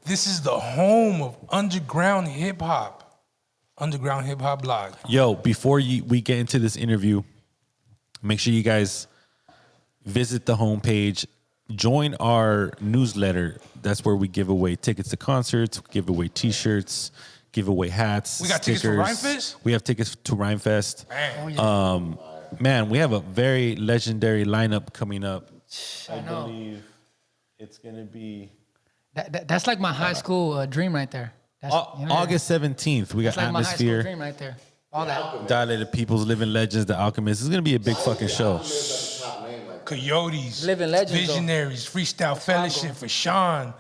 This is the home of underground hip hop blog. Yo, before we get into this interview, make sure you guys visit the homepage, join our newsletter. That's where we give away tickets to concerts, give away T-shirts, give away hats. We got stickers. tickets for Rhymefest? We have tickets to Rhymefest. Man. Man, we have a very legendary lineup coming up. I know. believe it's going to be That's like my high school dream right there. That's, August 17th. We got that's like my high school Atmosphere, dream right there. All that. Dilated Peoples, Living Legends, The Alchemist. It's going to be a big fucking show. Coyotes, Living Legends, Visionaries, Freestyle Fellowship for Sean.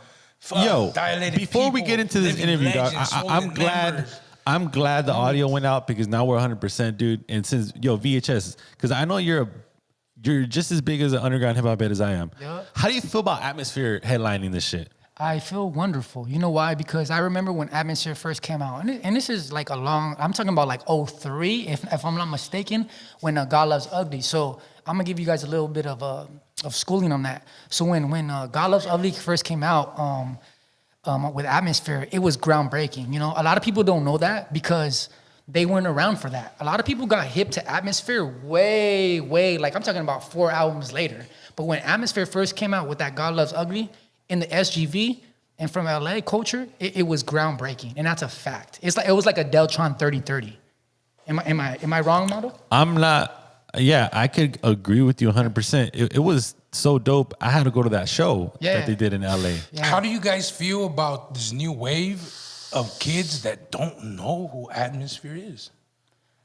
Yo, Dilated before we People, get into this Living interview, dog, Legends, I'm Swollen glad. Members. I'm glad the audio went out because now we're 100%, dude. And since VHS, because I know you're just as big as an underground hip hop head as I am. Yeah. How do you feel about Atmosphere headlining this shit? I feel wonderful. You know why? Because I remember when Atmosphere first came out, and this is like I'm talking about like 03, if I'm not mistaken, when God Loves Ugly. So I'm gonna give you guys a little bit of schooling on that. So when God Loves Ugly first came out, with Atmosphere, it was groundbreaking. You know, a lot of people don't know that because they weren't around for that. A lot of people got hip to Atmosphere way, like I'm talking about 4 albums later. But when Atmosphere first came out with that God Loves Ugly in the SGV and from LA culture, it was groundbreaking, and that's a fact. It was like a Deltron 3030. Am I wrong, Model? I'm not. Yeah, I could agree with you 100%. It was so dope. I had to go to that show that they did in LA. Yeah. How do you guys feel about this new wave of kids that don't know who Atmosphere is?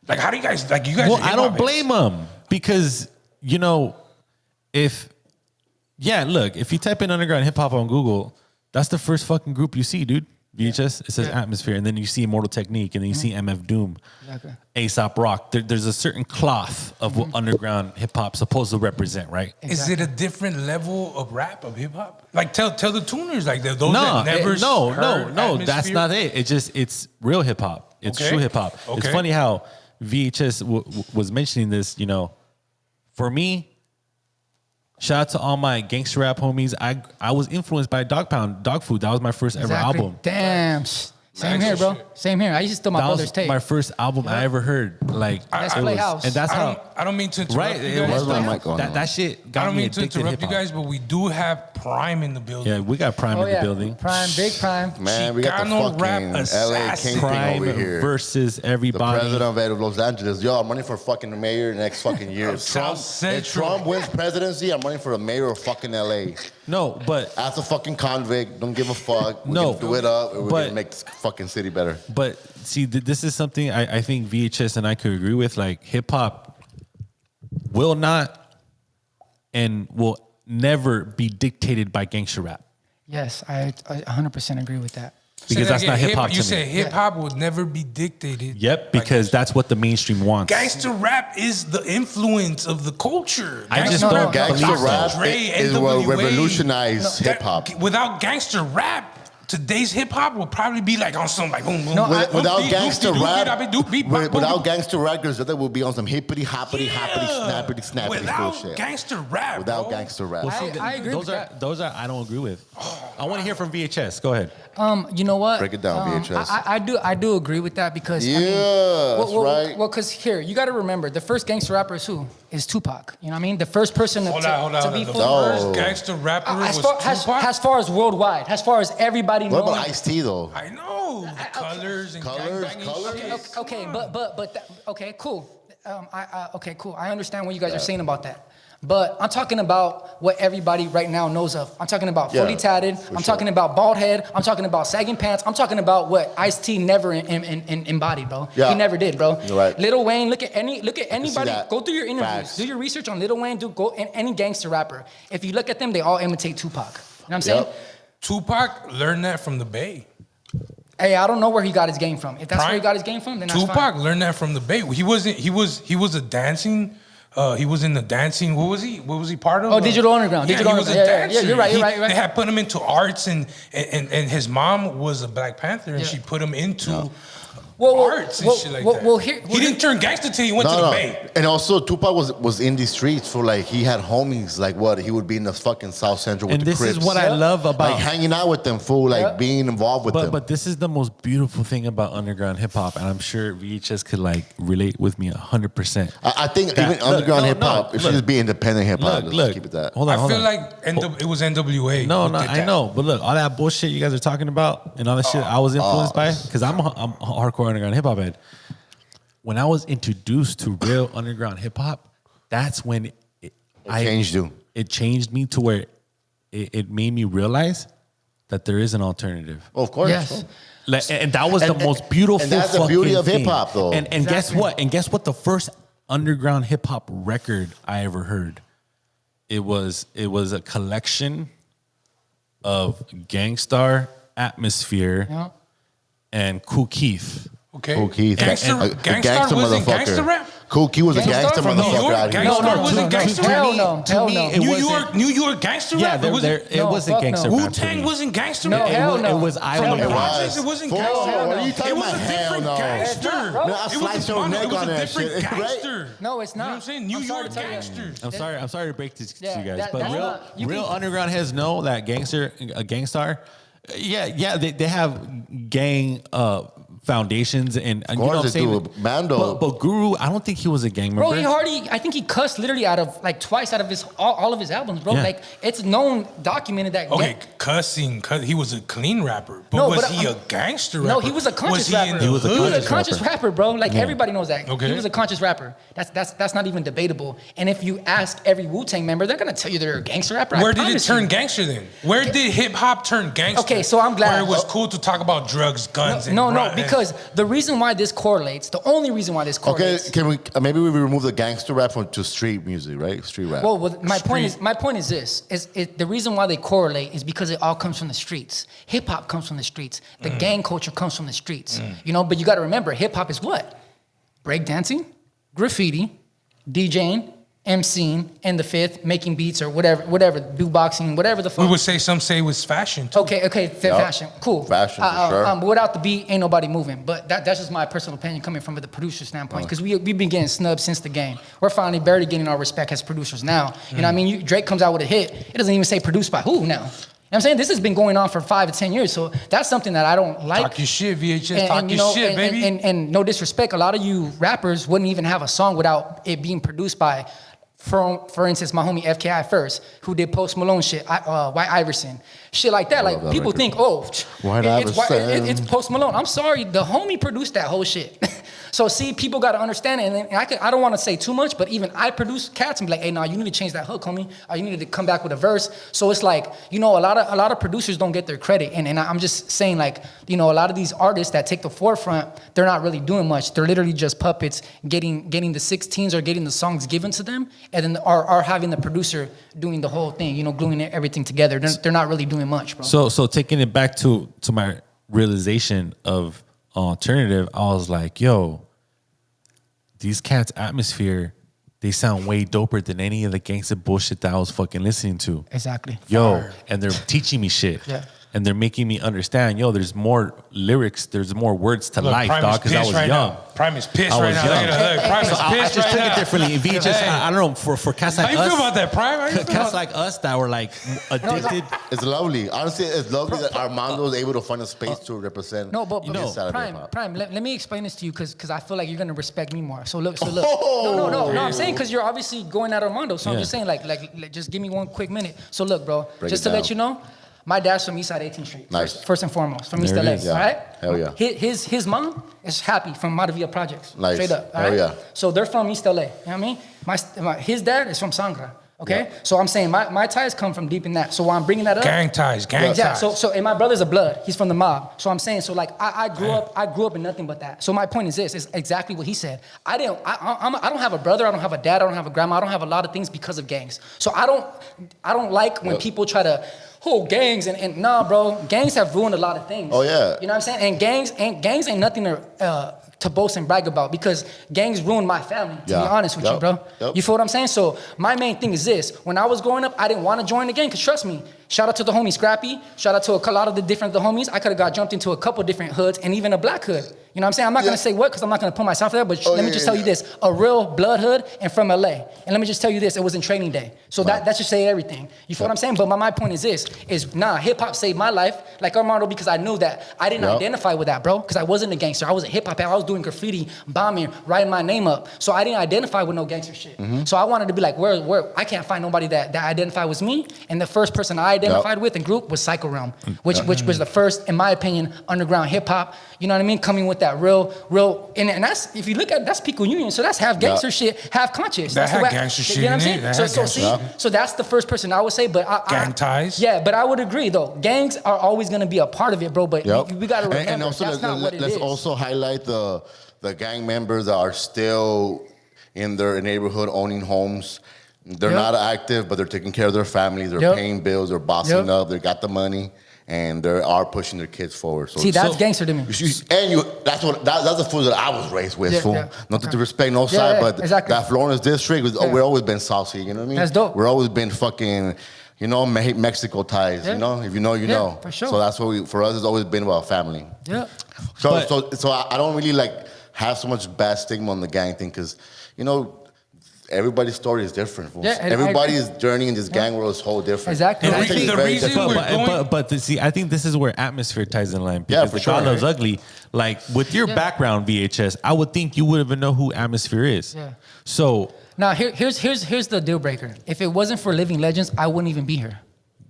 Like, how do you guys like? You guys? Well, I don't blame them because if you type in underground hip hop on Google, that's the first fucking group you see, dude. VHS, it says Atmosphere, and then you see Immortal Technique, and then you see MF Doom, Aesop Rock. There's a certain cloth of what underground hip hop supposed to represent, right? Is it a different level of rap of hip hop? Like, tell the tuners like that. Those that never heard no. That's Atmosphere? not it. It's real hip hop. It's true hip hop. Okay. It's funny how VHS was mentioning this. For me. Shout out to all my gangster rap homies. I was influenced by Dog Pound, Dog Food. That was my first ever album. Damn. Same here, bro. Same here. I used to steal my That brother's was tape. my first album I ever heard. Like, Let's it Play was, House. and that's how. I don't mean to interrupt Right, you it guys. was that shit I got don't me mean to addicted to interrupt you hip-hop. guys, but we do have Prime in the building. Yeah, we got Prime in the building. Prime, big Prime. Man, we got the Chicano rap fucking LA assassin. Kingpin Prime over here. versus The everybody. president of Los Angeles. Yo, I'm running for fucking mayor next fucking year. Of South If Central. Trump wins presidency, I'm running for the mayor of fucking LA. No, but As a fucking convict, don't give a fuck. We're No, gonna do it up, and we're but- gonna make this fucking city better. But see, this is something I think VHS and I could agree with. Like, hip hop will not and will never be dictated by gangster rap Yes, I 100% agree with that. because that's not hip hop to You me. said hip hop would never be dictated. Yep, because that's what the mainstream wants. Gangster rap is the influence of the culture. I just No, don't no, Gangster believe rap so. Dre, is what NWA. revolutionized hip hop. Without gangster rap, today's hip hop will probably be like on some like boom boom. No, boom, Without beep, gangster doop, beep, rap, doop, doop, beep, bop, boom, without boom. gangster rappers, that will be on some hippity hoppity hoppity snappity snappity Without bullshit. gangster rap, Without bro. gangster rap. I agree Those with are that. those are I don't agree with. I want to hear from VHS. Go ahead. You know what? Break it down, VHS. I do agree with that because Yeah, I mean, that's right. Well, because here you got to remember the first gangster rapper is who? Is Tupac. You know what I mean? The first person to be The full. first gangster rapper As was Tupac. as far as worldwide, as far as everybody What knowing. about Ice-T though? I know the colors and Colors, gangbanging colors. shit. Okay, okay, cool. Okay, cool. I understand what you guys are saying about that. But I'm talking about what everybody right now knows of. I'm talking about fully tatted. I'm talking about bald head. I'm talking about sagging pants. I'm talking about what Ice-T never embodied, bro. Yeah. He never did, bro. You're right. Lil Wayne, look at anybody. that. Go through your interviews. Facts. Do your research on Lil Wayne. Go any gangster rapper. If you look at them, they all imitate Tupac. You know what I'm saying? Yep. Tupac learned that from the Bay. Hey, I don't know where he got his game from. If that's where he got his game from, then that's Tupac fine. learned that from the Bay. He was a dancing. He was in the dancing. What was he? What was he part of? Oh, Digital Underground. Yeah, Digital he was a Underground. Yeah, dancer. you're right. You're right. They had put him into arts, and his mom was a Black Panther, and Yeah. she put him into. arts and shit like that. He He didn't turn gangster till he went to the Bay. And also, Tupac was in the streets for like he had homies like what he would be in the fucking South Central with And the this Crips. is what I love about like hanging out with them, fool, like being involved with them. But this is the most beautiful thing about underground hip hop, and I'm sure VHS could like relate with me 100%. I think even underground hip hop, it should look. just be independent hip hop. Let's Look, keep it that. hold on, I hold feel on. like it was NWA. No, who did I that. know, but look, all that bullshit you guys are talking about and all that shit I was influenced by, because I'm a hardcore underground hip hop head. When I was introduced to real underground hip hop, that's when it changed you. It changed me to where it made me realize that there is an alternative. Oh, of course. Yes. Like, and that was the And- most beautiful. and that's the beauty fucking of thing. hip-hop, though. And guess what? And guess what? The first underground hip hop record I ever heard, it was a collection of Gangstar, Atmosphere, Yeah. and Kool Keith. Okay. Kool Keith, Gangster, a Gangstar wasn't gangster rap? Cool Keith was a Gangstar gangster from New motherfucker York? out here. Gangstar wasn't gangster Hell rap? no. To Hell me, no. it wasn't- New York gangster Yeah, rap? It wasn't, it No, wasn't fuck gangster no. rap. to Wu-Tang me. wasn't gangster No, rap? hell no. It was I From Will the Rise. projects, it wasn't Fool, gangster. what are you It talking was a about? Hell different no. gangster. bro. Man, I'll It slice was, your neck it was on a that different shit, right? gangster. No, it's You know not. what I'm saying? New I'm sorry York to tell you. gangsters. I'm sorry to break this to Yeah, you guys, that- but that's real not- you real can- underground heads know that Gangstar. Yeah, they have gang foundations and you know what I'm course they saying. do. Mando. But Guru, I don't think he was a gang member. Bro, I think he cussed literally out of like twice out of his all of his albums, bro. Yeah. Like it's known, documented that. Okay, cussing. He was a clean rapper, but No, was but he a I'm- gangster rapper? No, he was a conscious he rapper. in the He was a hood? He was a conscious conscious rapper, bro. Like everybody knows that. Okay. He was a conscious rapper. That's not even debatable. And if you ask every Wu-Tang member, they're gonna tell you they're a gangster rapper. I Where did it promise turn you. gangster then? Where did hip hop turn gangster? Okay, so I'm glad- Where it was cool to talk about drugs, guns, and No, rap- because the reason why this correlates, the only reason why this Okay, correlates. can we maybe we remove the gangster rap to street music, right? Street rap. Well, my point is this: the reason why they correlate is because it all comes from the streets. Hip hop comes from the streets. The gang culture comes from the streets. You know, but you got to remember, hip hop is what? Breakdancing, graffiti, DJing, MCing, and the fifth, making beats or whatever, beatboxing, whatever the fuck. we would say some say it was fashion too. Okay, fashion, cool. Fashion, for sure. Without the beat, ain't nobody moving. But that's just my personal opinion coming from the producer standpoint. Because we've been getting snubbed since the game. We're finally barely getting our respect as producers now. You know what I mean? Drake comes out with a hit. It doesn't even say produced by who now. You know what I'm saying? This has been going on for 5 to 10 years. So that's something that I don't like. Talk your shit, VHS. And- Talk and, you your know, shit, baby. And no disrespect, a lot of you rappers wouldn't even have a song without it being produced by, for instance, my homie FKI First, who did Post Malone shit, White Iverson, shit like that. Like that people record. think, oh, White Iverson. it's Post Malone. I'm sorry, the homie produced that whole shit. So see, people got to understand it, and I don't want to say too much, but even I produce cats and be like, hey, nah, you need to change that hook, homie. Or you need to come back with a verse. So it's like, you know, a lot of producers don't get their credit, and I'm just saying, like, you know, a lot of these artists that take the forefront, they're not really doing much. They're literally just puppets, getting the 16s or getting the songs given to them, and then are having the producer doing the whole thing, you know, gluing everything together. They're not really doing much, bro. So taking it back to my realization of alternative, I was like, yo, these cats' atmosphere, they sound way doper than any of the gangster bullshit that I was fucking listening to. Exactly. Yo, and they're teaching me shit. Yeah. And they're making me understand, yo, there's more lyrics, there's more words to Look, life, Prime dog, is because I pissed was right young. now. Prime is pissed I right was now. young. Look at that. Prime is So I pissed just right took now. it differently. If you just, Hey. I don't know, for cats like How you us, feel about that, Prime? How you feel cats about like us that were like addicted. It's lovely. Honestly, it's lovely that Armando was able to find a space to represent. No, but his side of Prime, hip-hop. Prime. Let me explain this to you because I feel like you're gonna respect me more. So look. Oh. No. I'm saying because you're obviously going at Armando. So I'm Yeah. just saying like just give me 1 quick minute. So look, bro. Break just it to let down. you know, my dad's from Eastside 18th Street. Nice. First and foremost, from There East it LA. is. All right. Hell yeah. His mom is happy from Matavia Projects. Nice. Straight up. All Hell right? yeah. So they're from East LA. You know what I mean? His dad is from Sangra. Okay. Yeah. So I'm saying my ties come from deep in that. So while I'm bringing that up. Gang ties, gang Yeah, ties. and my brother's a blood. He's from the mob. So I'm saying, so like I grew up in nothing but that. So my point is this: is exactly what he said. I don't have a brother. I don't have a dad. I don't have a grandma. I don't have a lot of things because of gangs. So I don't like when people try to gangs and nah, bro. Gangs have ruined a lot of things. Oh, yeah. You know what I'm saying? And gangs ain't nothing to boast and brag about because gangs ruined my family, to be Yeah. honest with you, Yep. bro. Yep. You feel what I'm saying? So my main thing is this. When I was growing up, I didn't want to join the gang because trust me, shout out to the homie Scrappy, shout out to a lot of the different homies. I could have got jumped into a couple different hoods and even a black hood. You know what I'm saying? I'm not going to say what because I'm not going to put myself there, but let me just tell you this. A real blood hood and from LA. And let me just tell you this. It was in training day. So that should say everything. You feel what I'm saying? But my point is this, hip hop saved my life like Armando because I knew that I didn't identify with that, bro, because I wasn't a gangster. I was a hip hop. I was doing graffiti, bombing, writing my name up. So I didn't identify with no gangster shit. So I wanted to be like, where I can't find nobody that identified with me. And the first person I identified with and group was Psycho Realm, which was the first, in my opinion, underground hip hop. You know what I mean? Coming with that real, and that's, if you look at, that's Pico Union. So that's half gangster shit, half conscious. That That's the had way gangster shit You know what I'm in it. saying? That had gangster So that's the first person I would say. But Gang ties. Yeah, but I would agree though. Gangs are always going to be a part of it, bro. But we got to remember and also that's not what it let's is. also highlight the gang members that are still in their neighborhood owning homes. They're not active, but they're taking care of their families. They're paying bills. They're bossing up. They got the money, and they are pushing their kids forward. So See, that's gangster to me. that's the food that I was raised with. Fool. Not to disrespect no Yeah, side, but exactly. that Florence district we've always been saucy. You know what I mean? That's dope. We're always been fucking. You know, Mexico ties. Yeah. You know, if you know, you know. For sure. So that's what for us. It's always been about family. Yeah. So I don't really like have so much bad stigma on the gang thing because, you know, everybody's story is different. Yeah, and everybody's journey in this gang world is whole different. Exactly. The I think reason we're going. But see, I think this is where atmosphere ties in line. Because for the God sure. Loves Ugly, like with your background, VHS, I would think you would even know who Atmosphere is. Yeah. So Now here's the deal breaker. If it wasn't for Living Legends, I wouldn't even be here.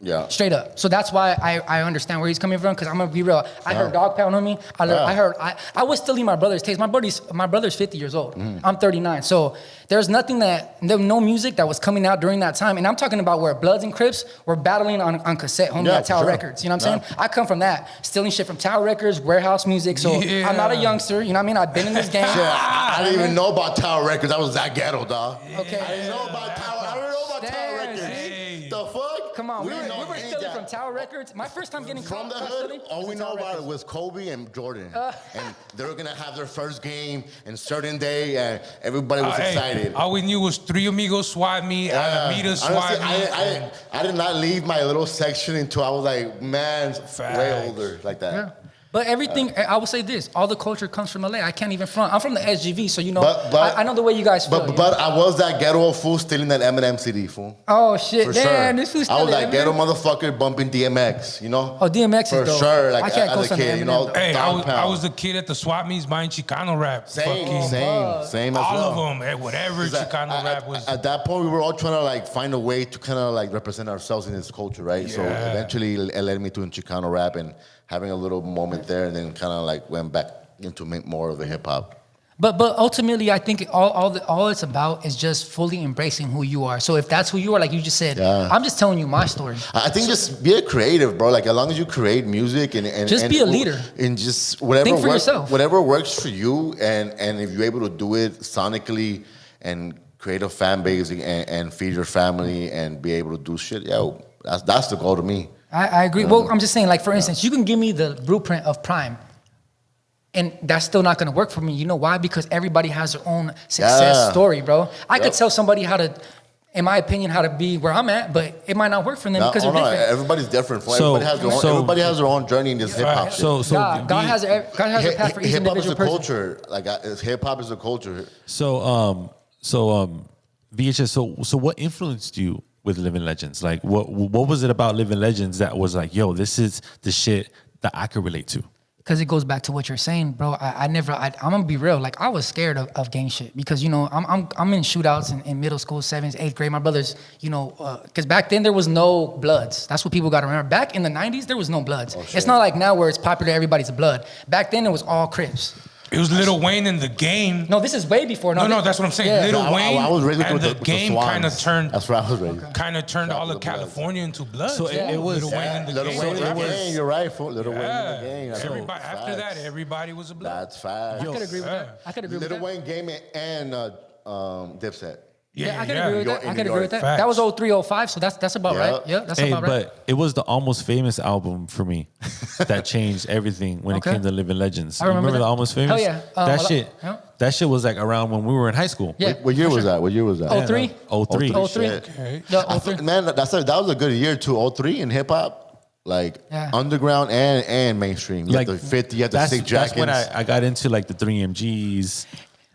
Yeah. Straight up. So that's why I understand where he's coming from, because I'm gonna be real. I heard Dog Pound on me. I was stealing my brother's taste. My brother's 50 years old. I'm 39. So there's no music that was coming out during that time. And I'm talking about where Bloods and Crips were battling on cassette, homie, at Tower Records. You know what I'm saying? I come from that. Stealing shit from Tower Records, warehouse music. So I'm not a youngster, you know what I mean? I've been in this game. I didn't even know about Tower Records. I was that ghetto, dog. Okay. I didn't know about Tower Records. See? The fuck? Come on, we didn't know were any of stealing that. from Tower Records. My first time getting From caught the stealing hood, all we was know Tower about it Records. was Kobe and Jordan. And they were going to have their first game in certain day, and everybody was excited. All we knew was Three Amigos swat me, Alameda swat Honestly, me. I did not leave my little section until I was like, man, way Facts. older, like that. Yeah. But everything, I would say this, all the culture comes from LA. I can't even front. I'm from the SGV, so you know, But- I know the way you guys feel. But I was that ghetto fool stealing that Eminem CD, fool. Oh, shit. For Damn, sure. this was I was stealing that ghetto Eminem. motherfucker bumping DMX, you know? Oh, DMX For is dope. sure, like I can't as a co-sign kid, you know? Eminem. Hey, Dog I Pound. was the kid at the swap meets buying Chicano rap. Same Fucking as all well. of them, whatever Chicano rap was. At that point, we were all trying to like find a way to kind of like represent ourselves in this culture, right? So Yeah. eventually, it led me to Chicano rap and having a little moment there, and then kind of like went back into more of the hip hop. But ultimately, I think all it's about is just fully embracing who you are. So if that's who you are, like you just said, I'm just telling you my story. I think just be a creative, bro. Like as long as you create music and Just be a leader. and just whatever Think for works, yourself. whatever works for you, and if you're able to do it sonically and create a fan base and feed your family and be able to do shit, that's the goal to me. I agree. Well, I'm just saying, like, for instance, you can give me the blueprint of Prime, and that's still not going to work for me. You know why? Because everybody has their own success story, bro. I could tell somebody how to, in my opinion, how to be where I'm at, but it might not work for them because they're different. Everybody's different. So- Everybody has their own journey in this hip hop. God has a path for each Hip hop is individual a person. culture. Like hip hop is a culture. VHS. So what influenced you with Living Legends? Like, what was it about Living Legends that was like, yo, this is the shit that I could relate to? Because it goes back to what you're saying, bro. I'm gonna be real. Like, I was scared of gang shit because, you know, I'm in shootouts in middle school, 7th, 8th grade. My brothers, you know, because back then there was no Bloods. That's what people got to remember. Back in the 90s, there was no Bloods. It's not like now where it's popular, everybody's a Blood. Back then it was all Crips. It was Lil Wayne in the game. No, this is way before. No, that's what I'm saying. Yeah. Lil Wayne I was raised and with the the game Swans. kind of turned. That's where I was raised. Kind of turned all the of Bloods. California into blood. So it was- Lil Wayne in the Little game. Wayne in the rappers. gang. You're right, fool. Little Wayne in the Yeah. gang. That's Everybody, after facts. that, everybody was a blood. That's fast. I could agree with that. I could agree with Little that. Wayne game and Dipset. Yeah, I can agree with that. In I New can agree York. with that. Facts. That was 03, 05, so that's about right. Yeah, that's Hey, about right. but it was the Almost Famous album for me that changed everything when Okay. it came to Living Legends. I remember You that. the Almost Famous? Hell yeah. That a lot- shit. yeah. That shit was like around when we were in high school. Yeah. What year for was sure. that? What year was that? 03? 03. 03. Shit. Yeah, I 03. man, that was a good year too. 03 in hip hop, like Yeah. underground and mainstream. You Like had the 50, you had the that's, sick jackets. that's when I got into like the 3MGs.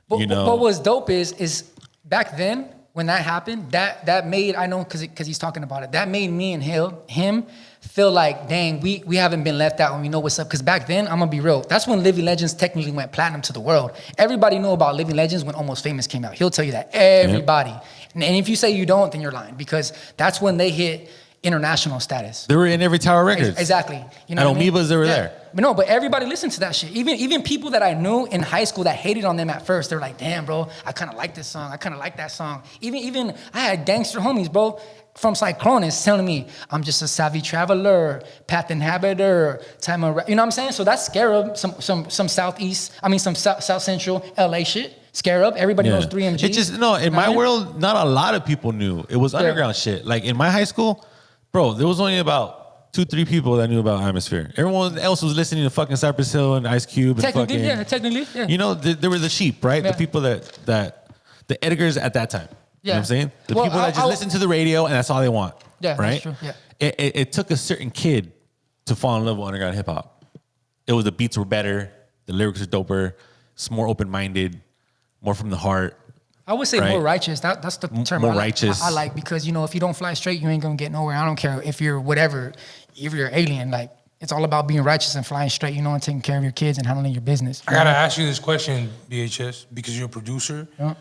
But, you know, but what's dope is back then when that happened, that made, I know because he's talking about it, that made me and him feel like, dang, we haven't been left out and we know what's up. Because back then, I'm gonna be real, that's when Living Legends technically went platinum to the world. Everybody knew about Living Legends when Almost Famous came out. He'll tell you that. Everybody. And if you say you don't, then you're lying, because that's when they hit international status. they were in every Tower Records. Exactly. You know At what I mean? Amoebas, they were there. But no, but everybody listened to that shit. Even people that I knew in high school that hated on them at first, they're like, damn, bro, I kind of like this song. I kind of like that song. Even I had gangster homies, bro, from Cyclonus telling me, I'm just a savvy traveler, path inhabitor, time of, you know what I'm saying? So that's Scarab, some southeast, I mean, some South Central LA shit. Scarab, everybody knows 3MG. It just, no, in my world, not a lot of people knew. It was underground shit. Like in my high school, bro, there was only about 2-3 people that knew about Atmosphere. Everyone else was listening to fucking Cypress Hill and Ice Cube and Technically, fucking, technically, yeah. You know, there were the sheep, right? Yeah. The people that the Edgars at that time. You know what I'm saying? The Well, people that just listen to the radio and that's all they want. Yeah, that's right? true, yeah. It took a certain kid to fall in love with underground hip hop. It was the beats were better, the lyrics were doper, it's more open minded, more from the heart. I would say Right. more righteous. That's the term More I like. righteous. I like, because, you know, if you don't fly straight, you ain't gonna get nowhere. I don't care if you're whatever, if you're an alien. Like, it's all about being righteous and flying straight, you know, and taking care of your kids and handling your business. I gotta ask you this question, BHS, because you're a producer. Yeah.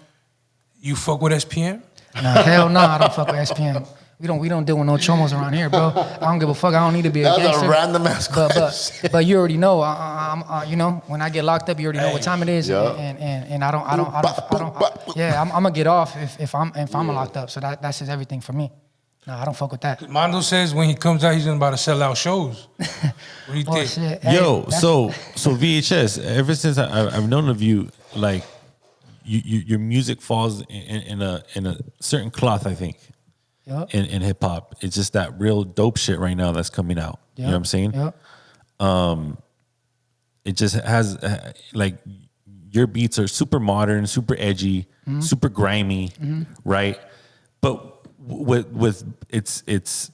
You fuck with SPM? Nah, hell no, I don't fuck with SPM. We don't deal with no chomos around here, bro. I don't give a fuck. I don't need to be a That was gangster. a random ass question. But you already know. You know, when I get locked up, you already know what time it is, Yeah. and I don't. Yeah, I'm gonna get off if I'm locked up. So that's just everything for me. No, I don't fuck with that. Mondo says when he comes out, he's about to sell out shows. What do you Oh think? shit. Yo, Hey, so VHS. Ever since I've known of you, like your music falls in a certain cloth. I think Yep. in hip hop, it's just that real dope shit right now that's coming out. You know what I'm saying? Yep. It just has like your beats are super modern, super edgy, super grimy, right? But with it's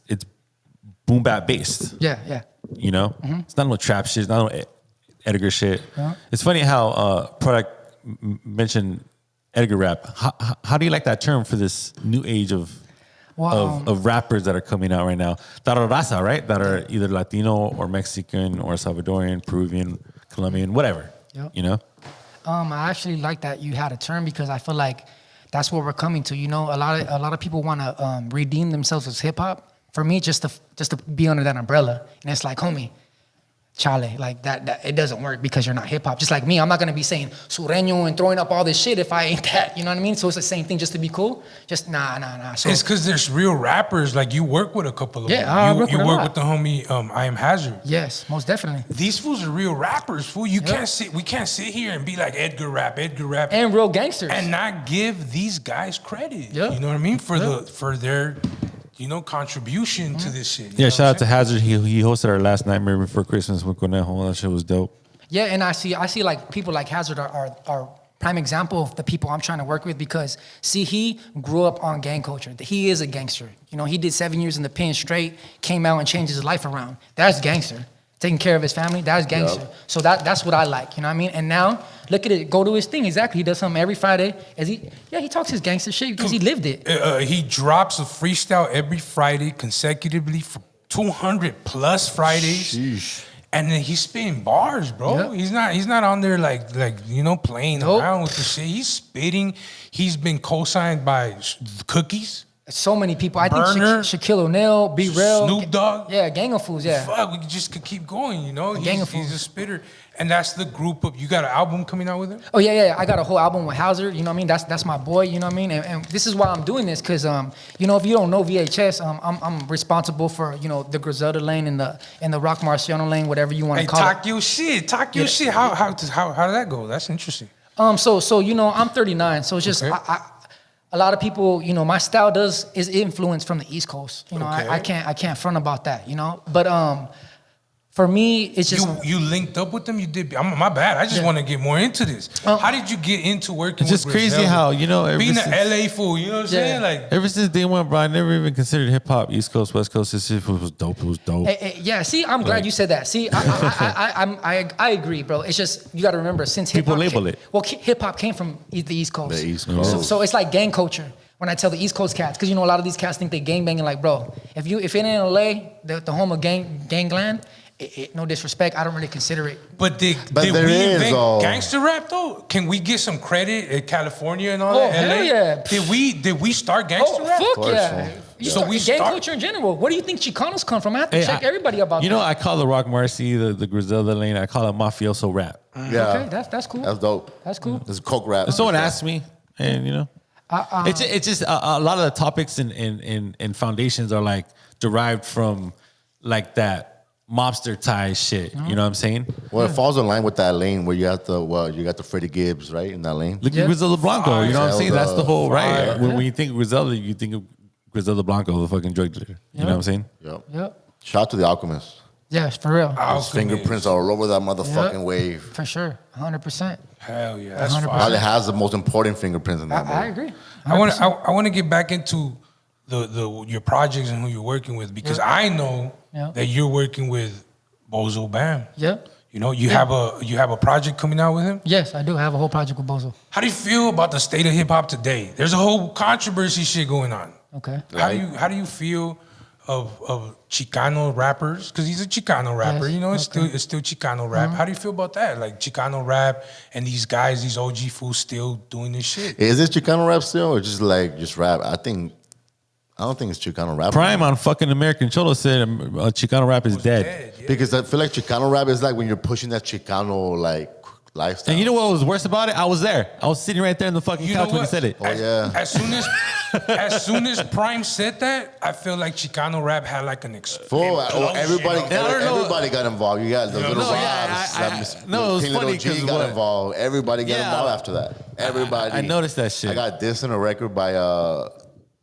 boom bap based. Yeah. You know, it's not no trap shit. It's not no Edgar shit. Yeah. It's funny how Prodak mentioned Edgar rap. How do you like that term for this new age of rappers that are coming out right now? That are raza, right? That are either Latino or Mexican or Salvadorian, Peruvian, Colombian, whatever. Yep. You know? I actually like that you had a term, because I feel like that's what we're coming to. You know, a lot of people want to redeem themselves as hip hop. For me, just to be under that umbrella, and it's like, homie, chale, like that it doesn't work, because you're not hip hop. Just like me, I'm not gonna be saying sureño and throwing up all this shit if I ain't that. You know what I mean? So it's the same thing, just to be cool. Just nah. So It's because there's real rappers. Like you work with a couple of Yeah, them. I You work with a work lot. with the homie I Am Hazard. yes, most definitely. These fools are real rappers, fool. We can't sit here and be like Edgar rap, And real gangsters. and not give these guys credit. Yeah. You know what I mean? For Yeah. their contribution to this shit. Yeah, shout out to Hazard. He hosted our last Nightmare Before Christmas with Conejo. That shit was dope. Yeah, and I see like people like Hazard are prime example of the people I'm trying to work with, because see, he grew up on gang culture. He is a gangster. You know, he did 7 years in the pen straight, came out and changed his life around. That's gangster. Taking care of his family, that's gangster. Yep. So that's what I like, you know what I mean? And now, look at it, go to his thing. Exactly, he does something every Friday. He talks his gangster shit because he lived it. He drops a freestyle every Friday consecutively for 200 plus Fridays. Sheesh. And then he's spitting bars, bro. Yep. He's not on there like playing Nope. around with the shit. He's spitting. He's been co-signed by Cookies. So many people. I think Burner, Shaquille O'Neal, Be Real. Snoop Dogg. Yeah, Gang of Fools, yeah. Fuck, we just could keep going, you know? Gang of He's Fools. a spitter. And that's the group of, you got an album coming out with him? Oh yeah. I got a whole album with Hauser. You know what I mean? That's my boy. You know what I mean? And this is why I'm doing this, because you know, if you don't know VHS, I'm responsible for, you know, the Griselda lane and the Rock Marciano lane, whatever you want Hey, to call talk your shit. Talk your shit. How did that go? That's interesting. it. So you know, I'm 39, so it's just Okay. a lot of people, you know, my style is influenced from the East Coast. You know, Okay. I can't front about that. You know, but for me, it's just You linked up with them. You did. My bad. I just Yeah. want to get more into this. How did you get into working? It's just with crazy Griselda? how, you know, ever being since- an LA fool. You know what I'm saying? Like Ever since day one, bro, I never even considered hip hop East Coast, West Coast. This shit was dope. It was dope. yeah. See, I'm glad you said that. See, I agree, bro. It's just you got to remember since hip People hop label it. Well, hip hop came from the East Coast. The East Coast. So it's like gang culture. When I tell the East Coast cats, because you know a lot of these cats think they gang banging. Like, bro, if it ain't LA, the home of gangland. No disrespect, I don't really consider it. But did But we there is, invent though. gangster rap though? Can we get some credit in California and all Oh, that? hell LA? yeah. Did we start gangster rap? Fuck course, yeah. fool. You So start we gang start- culture in general. Where do you think Chicanos come from? I have to Hey, check everybody about You know, that. I call the Rock Marcy, the Griselda lane, I call it mafioso rap. Yeah. Okay, that's cool. That's dope. That's cool. It's coke rap. If someone asked me, and you know, it's just a lot of the topics and foundations are like derived from like that mobster tie shit. You know what I'm saying? Well, it falls in line with that lane where you got the Freddie Gibbs, right? In that lane. Look Yeah. at Griselda Blanco. You know what I'm saying? That's the whole right. Fire. When you think of Griselda, you think of Griselda Blanco, the fucking drug dealer. You know what I'm saying? Yep. Yep. Shout out to the Alchemist. Yes, for real. His Alchemist. fingerprints are all over that motherfucking Yep. wave. For sure. 100%. Hell yeah, that's 100%. fire. Probably has the most important fingerprints in that. I movie. agree. I want to get back into the your projects and who you're working with because I know Yeah. that you're working with Bozo Bam. Yep. You know, you have a project coming out with him. Yes, I do have a whole project with Bozo. How do you feel about the state of hip hop today? There's a whole controversy shit going on. Okay. How do you feel of Chicano rappers? Because he's a Chicano rapper. Yes, You know, it's still Chicano rap. How do you feel about that? Like Chicano rap and these guys, these OG fools, still doing this shit. Is it Chicano rap still, or just rap? I don't think it's Chicano rap. Prime on fucking American Cholo said Chicano rap is dead. Dead, yeah. Because I feel like Chicano rap is like when you're pushing that Chicano like lifestyle. And you know what was worse about it? I was there. I was sitting right there in the fucking You know couch when he what? said it. Oh, yeah. As soon as Prime said that, I feel like Chicano rap had like an Full, implosion. everybody, I don't know. everybody got involved. You got the little No, Robs, yeah, no, it was King funny Little G 'cause got what- involved. Everybody got Yeah. involved after that. Everybody. I noticed that shit. I got this in a record by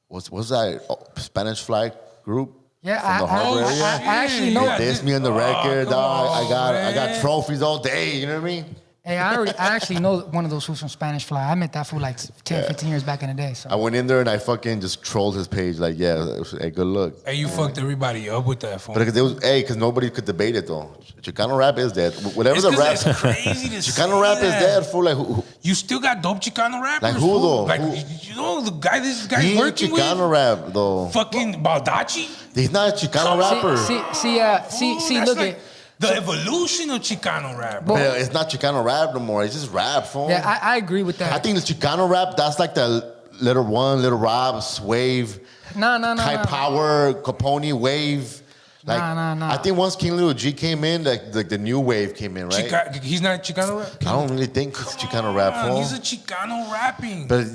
what's that Spanish flag group? Yeah, From the I Harbor area. actually know. Yeah. Diss me on the record, come dog. I got man. trophies all day. You know what I mean? Hey, I actually know one of those fools from Spanish Fly. I met that fool like 10, 15 years back in the day. So I went in there and I fucking just trolled his page. Like, yeah, hey, good look. Hey, you fucked everybody up with that phone. But because nobody could debate it though. Chicano rap is dead. Whatever It's the 'cause rap, it's crazy to Chicano say rap is that. dead. For like, who You still got dope Chicano rappers. Like who, fool. though? Like Who? you know the guy this guy's he ain't working Chicano with. rap though. Fucking Baldacci. He's not a Chicano rapper. see, That's look like at. the evolution of Chicano rap. Bro. But it's not Chicano rap no more. It's just rap, fool. Yeah, I agree with that. I think the Chicano rap, that's like the Little One, Little Rob's wave. No. High Power, Capone wave. Like, Nah. I think once King Little G came in, like the new wave came in, right? He's not Chicano rap. I don't really think it's Chicano rap, fool. He's a Chicano rapping. But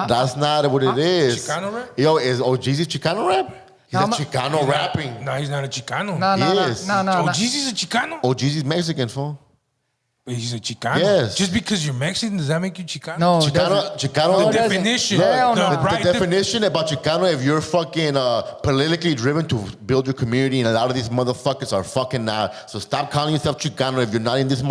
that's not what it is. Chicano rap? Yo, is OGZ Chicano rap? He's No, a I'm a- Chicano rapping. No, he's not a Chicano. No. Oh, Jeezy's a Chicano? OGZ's Mexican, fool. But he's a Chicano. Yes. Just because you're Mexican, does that make you Chicano? No, it Chicano, doesn't. Chicano. No, The it doesn't. definition. Hell The no. The right definition about Chicano, if you're fucking politically driven to build your community, and a lot of these motherfuckers are fucking not. So stop calling yourself Chicano if you're not in this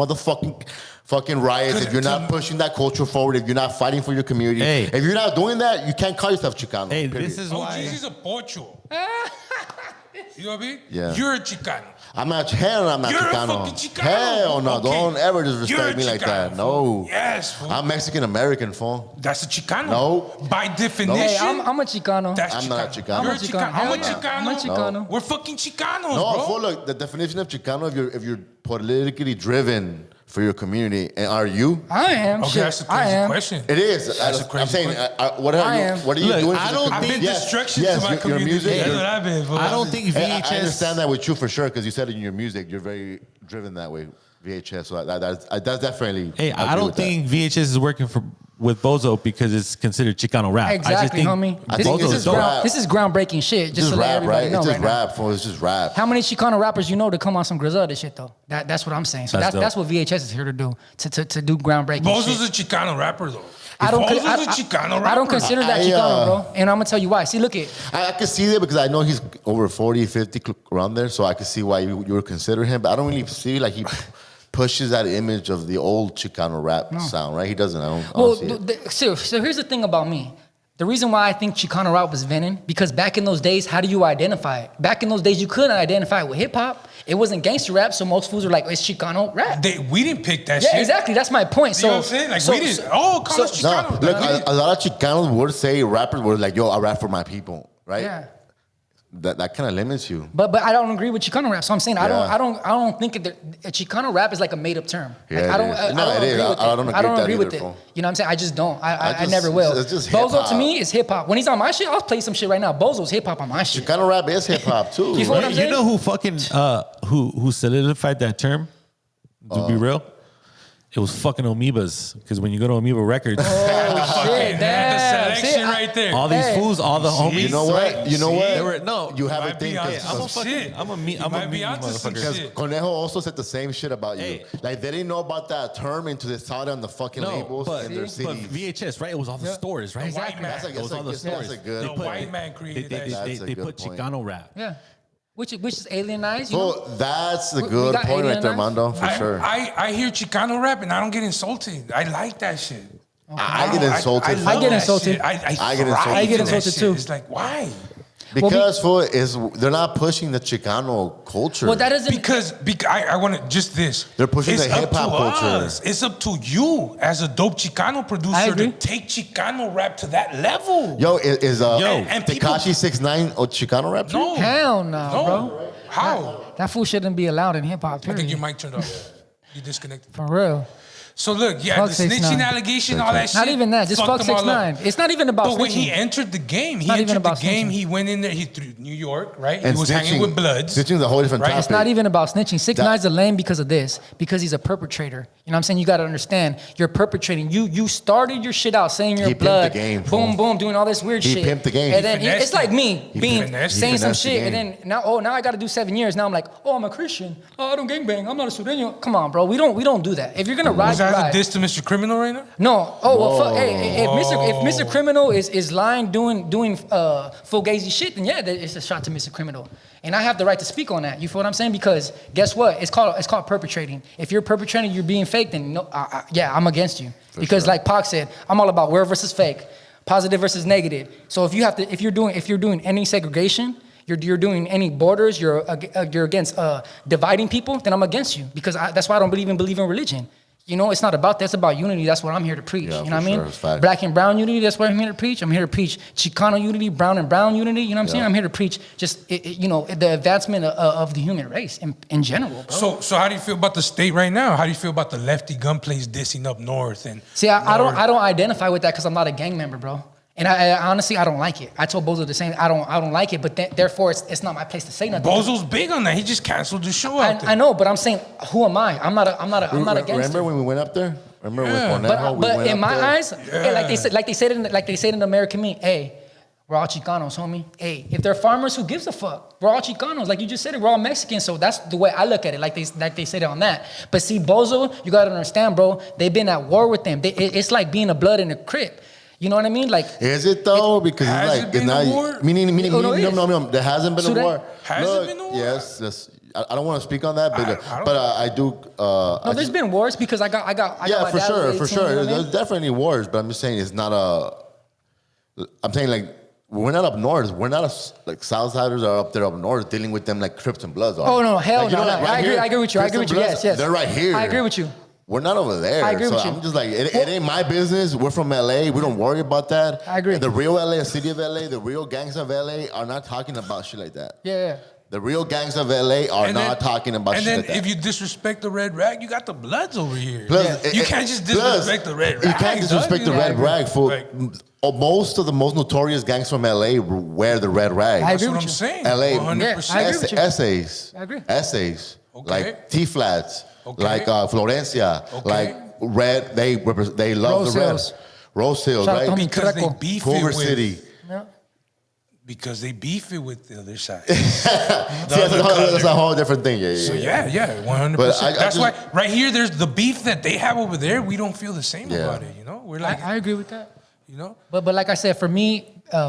fucking riots, if you're not pushing that culture forward, if you're not fighting for your community. Hey. If you're not doing that, you can't call yourself Chicano. Hey, period. this is Oh, why. Jeezy's a Pocho. You know what I mean? Yeah. You're a Chicano. I'm not Chicano. You're a Chicano. fucking Chicano. Hell no! Okay. Don't ever You're disrespect a me like Chicano, that. fool. No. Yes, fool. I'm Mexican American, fool. That's a Chicano. No. By definition. Hey, I'm a Chicano. That's I'm not a Chicano. You're I'm a Chicano. I'm a Hell yeah. Chicano. I'm a Chicano. We're fucking Chicanos, No, bro. fool. Look, the definition of Chicano, if you're politically driven for your community, and are you? I am. Okay, shit. that's a I crazy am. question. It is. That's a I'm crazy saying, question. what are I you? am. What are you Look, doing? I for don't the I've think- been yes, destruction yes, to my your community. music. That's what I've been. fool. I don't think I VHS. understand that with you for sure, because you said in your music you're very driven that way. VHS, so that's definitely. Hey, I agree don't with that. think VHS is working for with Bozo because it's considered Chicano rap. I just Exactly, think homie. I think Bozo's it's dope. This is groundbreaking shit. Just Just to let rap, everybody right? know It's just right now. rap, fool. It's just rap. How many Chicano rappers you know that come on some Griselda shit though? That's what I'm saying. So That's that's what VHS is here to do. To do groundbreaking Bozo's shit. a Chicano rapper though. I don't. Bozo's I, a Chicano rapper. I don't consider that I, Chicano, bro. And I'm gonna tell you why. See, look at. I can see that because I know he's over 40, 50 around there, so I can see why you would consider him. But I don't really see like he pushes that image of the old Chicano rap sound, right? He doesn't. I don't see it. So here's the thing about me. The reason why I think Chicano rap was venom, because back in those days, how do you identify it? Back in those days, you couldn't identify it with hip hop. It wasn't gangster rap, so most fools were like, it's Chicano rap. We didn't pick that Yeah, shit. exactly. That's my point. You So, know what I'm saying? Like, so- we didn't. so- Call us No, Chicano. look, We didn't. a lot of Chicanos would say rappers were like, yo, I rap for my people, right? Yeah. That kind of limits you. But I don't agree with Chicano rap. So I'm saying I Yeah. don't think a Chicano rap is like a made up term. Like, Yeah, I don't it is. I No, don't it is. agree with I it. don't agree I don't with that agree with either, it. fool. You know what I'm saying? I just don't. I just- never will. it's just Bozo hip-hop. to me is hip hop. When he's on my shit, I'll play some shit right now. Bozo's hip hop on my shit. Chicano rap is hip hop too. You feel what right? I'm You saying? know who fucking who solidified that term? To be real, it was fucking Amoebas. Because when you go to Amoeba Records, Oh shit! The Damn. selection See, right there. all these Hey. fools, all the homies. You know what? You know See? what? They were- no, you have a might be thing. onto I'm a some fucking- shit. I'm a You might be onto some motherfucker. shit. Conejo also said the same shit about you. Hey. Like they didn't know about that term until they saw it on the fucking No, labels but, in their but cities. VHS, right? It was all the stores, right? The white man. That's a, It was all the that's stores. a good The point. white man created that shit. That's a They good put point. Chicano rap. Yeah. Which is alienized. You know? So that's the We good got point right there, alien Mondo, for sure. I hear Chicano rap and I don't get insulted. I like that shit. I get insulted. love get that insulted. shit. I get thrive insulted. I get in that insulted shit. too. It's like, why? Because they're not pushing the Chicano culture. Well, that isn't. Because I want to just this. They're pushing It's the up hip-hop to culture. us. It's up to you as a dope Chicano I producer agree. to take Chicano rap to that level. Yo, is and people- Tekashi 6ix9ine a Chicano rap? too? No. Hell no, No. bro. How? That fool shouldn't be allowed in hip hop. I think your Period. mic turned off. You disconnected. For real. So look, yeah, Fuck the 6ix9ine. snitching allegation, all that shit. Not even that. Just fucked fuck them all up. 6ix9ine. It's not even about But when he snitching. entered the game, not even about game. snitching. He went in there. He through New York, right? And he was hanging snitching- with Bloods. Snitching's a whole different Right? topic. It's not even about snitching. 6ix9ine's a lame because of this. Because he's a perpetrator. You know what I'm saying? You got to understand. You're perpetrating. You started your shit out saying you're He pimped blood. the game, boom, fool. boom, doing all this weird He shit. pimped the game. And He then finessed it's like it. me He being finessed it. saying some finessed the shit, and game. then now I got to do 7 years. Now I'm like, oh, I'm a Christian. Oh, I don't gangbang. I'm not a Sureño. Come on, bro. We don't do that. If you're gonna ride, Was that ride. a diss to Mr. Criminal right now? No. Oh well. Fuck, hey, if Mr. Criminal is lying, doing fugazi shit, then yeah, it's a shot to Mr. Criminal, and I have the right to speak on that. You feel what I'm saying? Because guess what? It's called perpetrating. If you're perpetrating, you're being fake. Then no, yeah, I'm against you. Because sure. like Pac said, I'm all about real versus fake, positive versus negative. So if you're doing any segregation. You're doing any borders. You're against dividing people. Then I'm against you because that's why I don't believe in religion. You know, it's not about that. It's about unity. That's what I'm here to preach. Yeah, you know what for I mean? sure. It's facts. Black and brown unity. That's what I'm here to preach. I'm here to preach Chicano unity, brown and brown unity. You know what I'm saying? I'm here to preach just the advancement of the human race in general, bro. So how do you feel about the state right now? How do you feel about the lefty gunplays dissing up north and? See, I don't identify with that because I'm not a gang member, bro. And I honestly, I don't like it. I told Bozo the same. I don't like it, but therefore, it's not my place to say nothing. Bozo's big on that. He just canceled the show out there. I know, but I'm saying, who am I? I'm not a gangster. Remember when we went up there? Remember Yeah. with Conejo? we But went in up my there? eyes, hey, like they said in American Me, hey, we're all Chicanos, homie. Hey, if they're farmers, who gives a fuck? We're all Chicanos. Like you just said it, we're all Mexicans. So that's the way I look at it. Like they said it on that. But see, Bozo, you gotta understand, bro. They've been at war with them. It's like being a blood in a crip. You know what I mean? Like, Is it though? Because Has it's it like been it's a not war? meaning Oh, no, it is. no. There hasn't been So a that- war. Has it been a war? Yes. I don't want to speak on that, but I don't but I do. no, there's been wars because I got Yeah, my for dad sure, was for 18, sure. you know what I mean? There's definitely wars, but I'm just saying it's not a. I'm saying like we're not up north. We're not like Southsiders are up there up north dealing with them like Crips and Bloods are. Oh, no, hell Like, you no, know, no. like, I agree- here, I agree with you. I Crips agree and with you. Bloods, Yes. They're right here. I agree with you. We're not over there. I agree so with you. I'm just like, it ain't my business. We're from LA. We don't worry about that. I agree. And the real LA, the city of LA, the real gangs of LA are not talking about shit like that. Yeah. The real gangs of LA are not talking about and shit then like that. if you disrespect the red rag, you got the Bloods over here. Plus, you can't just plus, disrespect the red rag. You can't disrespect the dog. red rag. For Like, most of the most notorious gangs from LA wear the red rag. I that's agree what with I'm you. saying. LA. 100%. Yeah, I agree with you. Essays. I agree. Essays. Okay. Like T-flats. Okay. Like Florencia. Okay. Like red. They love Rose the red. hills. Rose Hills, Shout out to right? homie Because they Treco. beef Culver it with, City. Yeah. because they beef it with the other side. See, that's a whole different thing. Yeah, So yeah. yeah, 100%. But I That's just- why right here, there's the beef that they have over there. We don't feel the same Yeah. about it. You know, we're like, I agree with that. you know, But like I said, for me,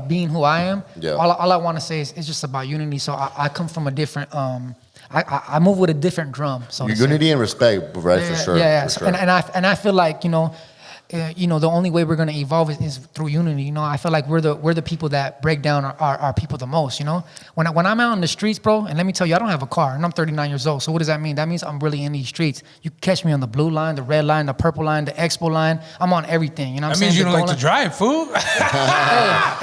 being who I am, Yeah. all I want to say is it's just about unity. So I come from a different, I move with a different drum. So to say. Unity and respect, right? For sure. Yeah. For So, sure. and I feel like the only way we're gonna evolve is through unity. You know, I feel like we're the people that break down our people the most. You know, when I'm out in the streets, bro, and let me tell you, I don't have a car, and I'm 39 years old. So what does that mean? That means I'm really in these streets. You catch me on the blue line, the red line, the purple line, the expo line. I'm on everything. You know what I'm that saying? means you The don't like goal to drive, fool.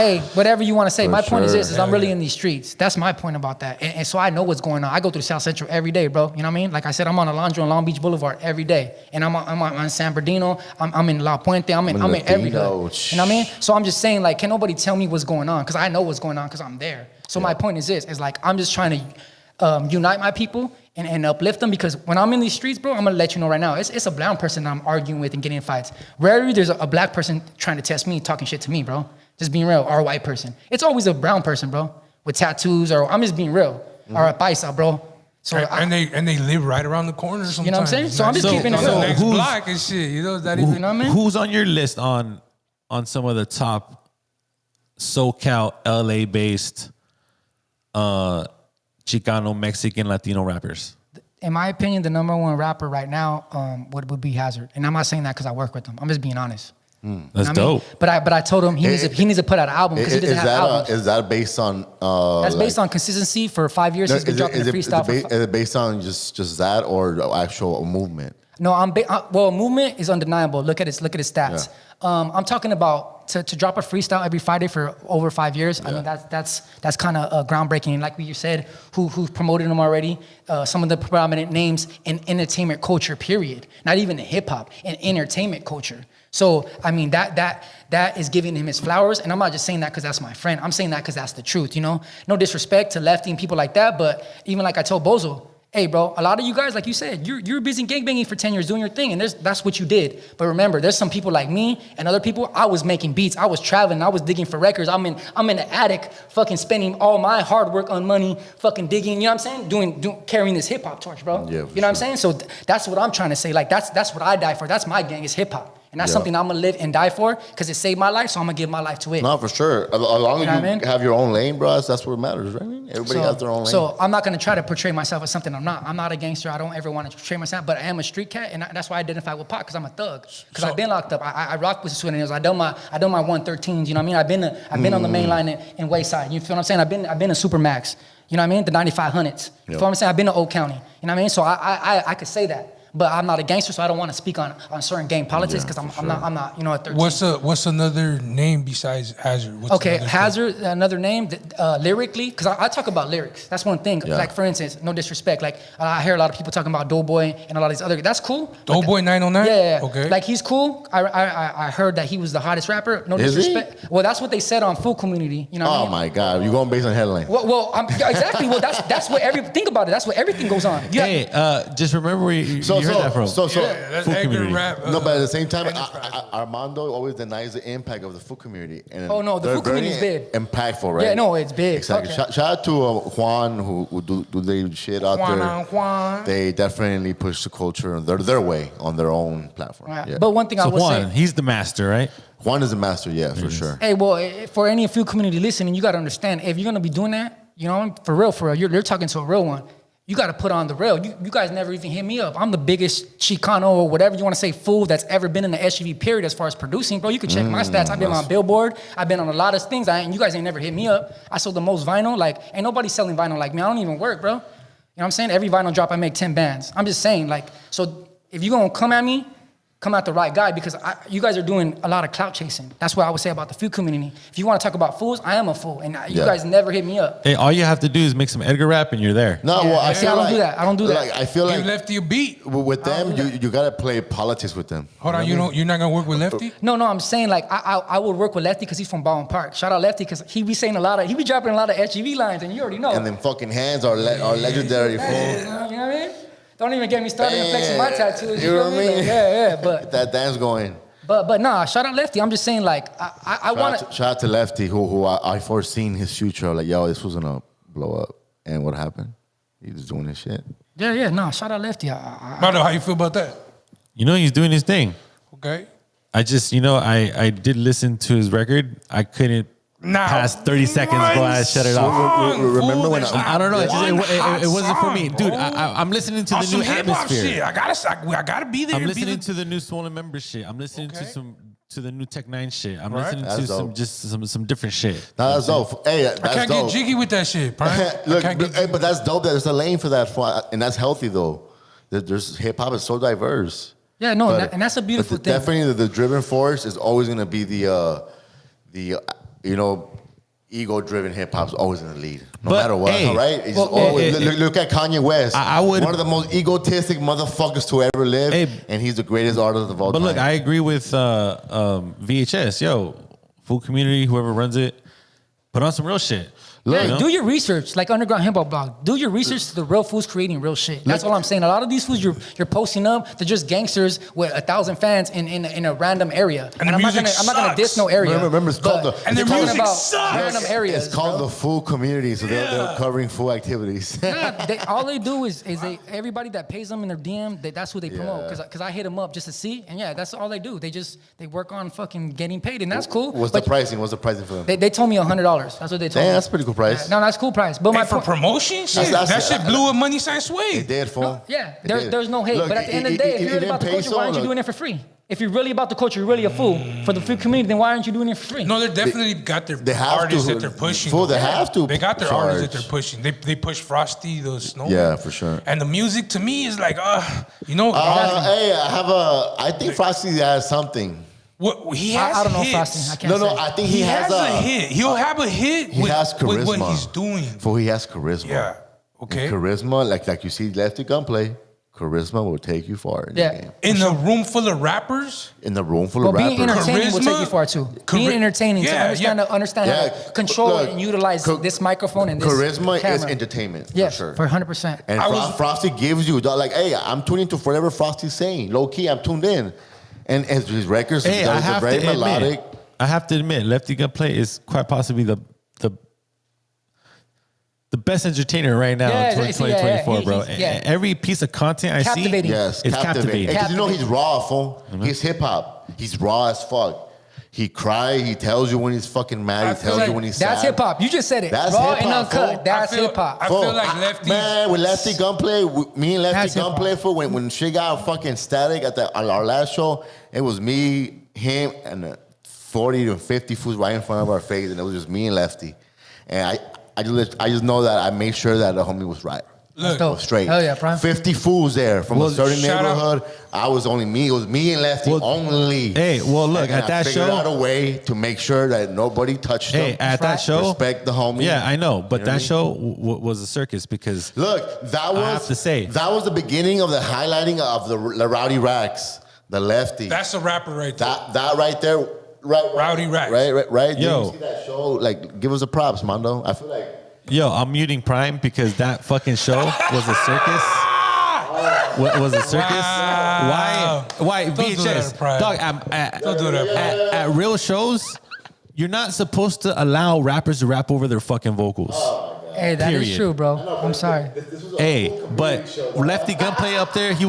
hey, whatever you want to say. For My point is sure. this: is I'm really in these streets. That's my point about that, and so I know what's going on. I go through South Central every day, bro. You know what I mean? Like I said, I'm on Alondra and Long Beach Boulevard every day, and I'm on San Bernardino. I'm in La Puente. I'm in every hood. You know what I mean? So I'm just saying, like, can nobody tell me what's going on? Because I know what's going on because I'm there. So my point is this: is like I'm just trying to unite my people and uplift them, because when I'm in these streets, bro, I'm gonna let you know right now, it's a brown person that I'm arguing with and getting in fights. Rarely there's a black person trying to test me, talking shit to me, bro. Just being real, or a white person. It's always a brown person, bro, with tattoos, or I'm just being real, or a paisa, bro. So and they live right around the corner sometimes. You know what I'm saying? So I'm just keeping it on real. the next Who's- block and shit. You know, is that even? You know what I mean? Who's on your list on some of the top SoCal, LA based Chicano, Mexican, Latino rappers? In my opinion, the number one rapper right now would be Hazard, and I'm not saying that because I work with him. I'm just being honest. That's You know what I mean? dope. But I told him he needs to put out an album because he doesn't have albums. Is that based on? That's based on consistency. For 5 years, he's been dropping the freestyle. Is it based on just that or the actual movement? No, well, movement is undeniable. Look at his stats. I'm talking about to drop a freestyle every Friday for over 5 years. I mean, that's kind of groundbreaking. And like we said, who's promoted him already? Some of the prominent names in entertainment culture. Period. Not even in hip hop, in entertainment culture. So I mean that is giving him his flowers, and I'm not just saying that because that's my friend. I'm saying that because that's the truth. You know, no disrespect to Lefty and people like that, but even like I told Bozo. Hey, bro, a lot of you guys, like you said, you're busy gangbanging for 10 years doing your thing, and that's what you did. But remember, there's some people like me and other people, I was making beats, I was traveling, I was digging for records, I'm in the attic fucking spending all my hard work on money, fucking digging, you know what I'm saying? Carrying this hip-hop torch, bro. Yeah, you know what I'm saying? So that's what I'm trying to say. Like, that's what I die for. That's my gang, is hip-hop. And that's something I'm gonna live and die for because it saved my life, so I'm gonna give my life to it. No, for sure. As long You know as what I you mean? have your own lane, bro, that's what matters, right? Everybody has their own lane. So I'm not gonna try to portray myself as something I'm not. I'm not a gangster. I don't ever want to portray myself, but I am a street cat, and that's why I identify with Pac, because I'm a thug. Because I've been locked up. I rock with the Swindles. I done my 113s. You know what I mean? I've been on the main line in Wayside. You feel what I'm saying? I've been in Supermax. You know what I mean? The 9500s. You feel what I'm saying? I've been to Old County. You know what I mean? So I could say that. But I'm not a gangster, so I don't want to speak on certain gang politics because I'm not, a 13. What's another name besides Hazard? What's Okay, another Hazard, another name, lyrically, because I talk about lyrics. That's one thing. Yeah. Like, for instance, no disrespect, like, I hear a lot of people talking about Doughboy and a lot of these other, that's cool. Doughboy 909? Yeah. Okay. Like, he's cool. I heard that he was the hottest rapper. No Is he? disrespect. Well, that's what they said on Food Community. You know what I Oh mean? my God, you're going based on headline. Well, exactly. Well, that's what think about it. That's what everything goes on. Yeah. Hey, just remember where you heard that from. Yeah, that's Food Edgar community. Rap. No, but at the same time, Edgar's rap. Armando always denies the impact of the food community. And Oh, no, the they're food community is very big. impactful, right? Yeah, no, it's big. Exactly. Okay. Shout out to Juan, who do they shit out there. Juan. They definitely push the culture their way on their own platform. Right. Yeah. But one thing I So will Juan, say. he's the master, right? Juan is a master, yeah, for sure. Hey, well, for any food community listening, you got to understand, if you're going to be doing that, you know, for real, you're talking to a real one. You got to put on the real. You guys never even hit me up. I'm the biggest Chicano or whatever you want to say fool that's ever been in the SUV period as far as producing, bro. You can check my stats. I've been on Billboard. I've been on a lot of things. And you guys ain't never hit me up. I sold the most vinyl. Like, ain't nobody selling vinyl like me. I don't even work, bro. You know what I'm saying? Every vinyl drop, I make 10 bands. I'm just saying, like, so if you're going to come at me, come at the right guy, because you guys are doing a lot of clout chasing. That's what I would say about the food community. If you want to talk about fools, I am a fool, and you guys never hit me up. Hey, all you have to do is make some Edgar rap and you're there. No, Yeah, well, I see, feel I don't like, do that. I don't do that. Like, I feel Give like Lefty a beat. with them, you gotta play politics with them. Hold on, you're not gonna work with Lefty? No, I'm saying, like, I would work with Lefty because he's from Baldwin Park. Shout out Lefty, because he be saying he be dropping a lot of HEV lines, and you already know. And them fucking hands are legendary, fool. You know what I mean? Don't even get me started in flexing my tattoos. You know what I mean? Yeah, but Get that dance going. But nah, shout out Lefty. I'm just saying, like, I want to. Shout out to Lefty, who I foreseen his future. Like, yo, this was gonna blow up, and what happened? He was doing his shit. Yeah. Nah, shout out Lefty. Mando, how you feel about that? You know, he's doing his thing. Okay. I just, I did listen to his record. I couldn't past 30 seconds before I shut it off. Remember when I don't know. It wasn't for me, dude. I'm listening to the new atmosphere. Shit. I gotta be there. I'm listening to the new Swollen Member shit. I'm listening to the new Tech Nine shit. I'm listening to some different shit. Nah, that's dope. Hey, that's I can't dope. get jiggy with that shit, Brian. Look, but that's dope. There's a lane for that, and that's healthy though. There's hip hop is so diverse. Yeah, no, and that's a beautiful thing. Definitely, the driven force is always going to be the ego-driven hip hop is always going to lead, no matter what. Right? It's always, look at Kanye West. I would, one of the most egotistic motherfuckers to ever live, and he's the greatest artist of all time. But look, I agree with VHS. Yo, Food Community, whoever runs it, put on some real shit. Yeah, do your research, like Underground Hip Hop Blog. Do your research to the real foods creating real shit. That's all I'm saying. A lot of these foods you're posting up, they're just gangsters with 1,000 fans in a random area. And I'm not gonna diss no area. Remember, it's called their music about sucks. random areas. It's called the food community, so they're covering food activities. All they do is everybody that pays them in their DM, that's who they promote. Because I hit them up just to see, and that's all they do. They work on fucking getting paid, and that's cool. What's the pricing? What's the pricing for them? They told me $100. That's what they told me. That's a pretty cool price. No, that's cool price. But for promotion, shit, that shit blew a money sign sway. It did, fool. There's no hate. Look, but at the end of the day, if you're really about the culture, why aren't you doing it for free? If you're really about the culture, you're really a fool for the food community, then why aren't you doing it for free? No, they're definitely got their artists that they're pushing. Fool, they have to. They got their artists that they're pushing. They push Frosty, the Snow. Yeah, for sure. And the music to me is like, I think Frosty has something. What he has I don't know hits. Frosty. I can't say. I think he has a hit. He'll have a hit. He has charisma. With what he's doing. For he has charisma. Yeah. Okay. And charisma, like you see Lefty Gunplay, charisma will take you far in the game. In a room full of rappers. In the room full of rappers. Being entertaining will take you far too. Being entertaining to understand how to control and utilize this microphone and this charisma camera. is entertainment. Yes, for sure. for 100%. And Frosty gives you like, hey, I'm tuning to whatever Frosty's saying. Low key, I'm tuned in. And his records are very melodic. I have to admit, Lefty Gunplay is quite possibly the best entertainer right now in 2024, bro. Every piece of content I see is captivating. Because you know he's raw, fool. He's hip hop. He's raw as fuck. He cries. He tells you when he's fucking mad. He tells you when he's sad. That's hip hop. You just said it. That's raw hip-hop, and uncut. fool. That's hip hop. I feel like Lefty. Man, with Lefty Gunplay, me and Lefty Gunplay, fool, when shit got fucking static at our last show, it was me, him, and 40 to 50 fools right in front of our face, and it was just me and Lefty. And I just know that I made sure that the homie was right. Look, straight. Hell yeah, Prime. 50 fools there from a certain neighborhood. I was only me. It was me and Lefty only. Hey, well, look, at that show. I figured out a way to make sure that nobody touched them. Hey, at that show. Respect the homie. Yeah, I know. But that show was a circus because. Look, I have to say. That was the beginning of the highlighting of the Rowdy Racks, the Lefty. That's a rapper right there. That right there. Rowdy Racks. Right. Yo. You see that show? Like, give us a props, Mondo. I feel like. Yo, I'm muting Prime because that fucking show was a circus. What was a circus? Wow. Why? Don't do that, VHS. Prime. Dog, Don't do that, at real shows, you're not supposed to allow rappers to rap over their fucking vocals. Hey, that is Period. true, bro. I'm sorry. Hey, but Lefty Gunplay up there, he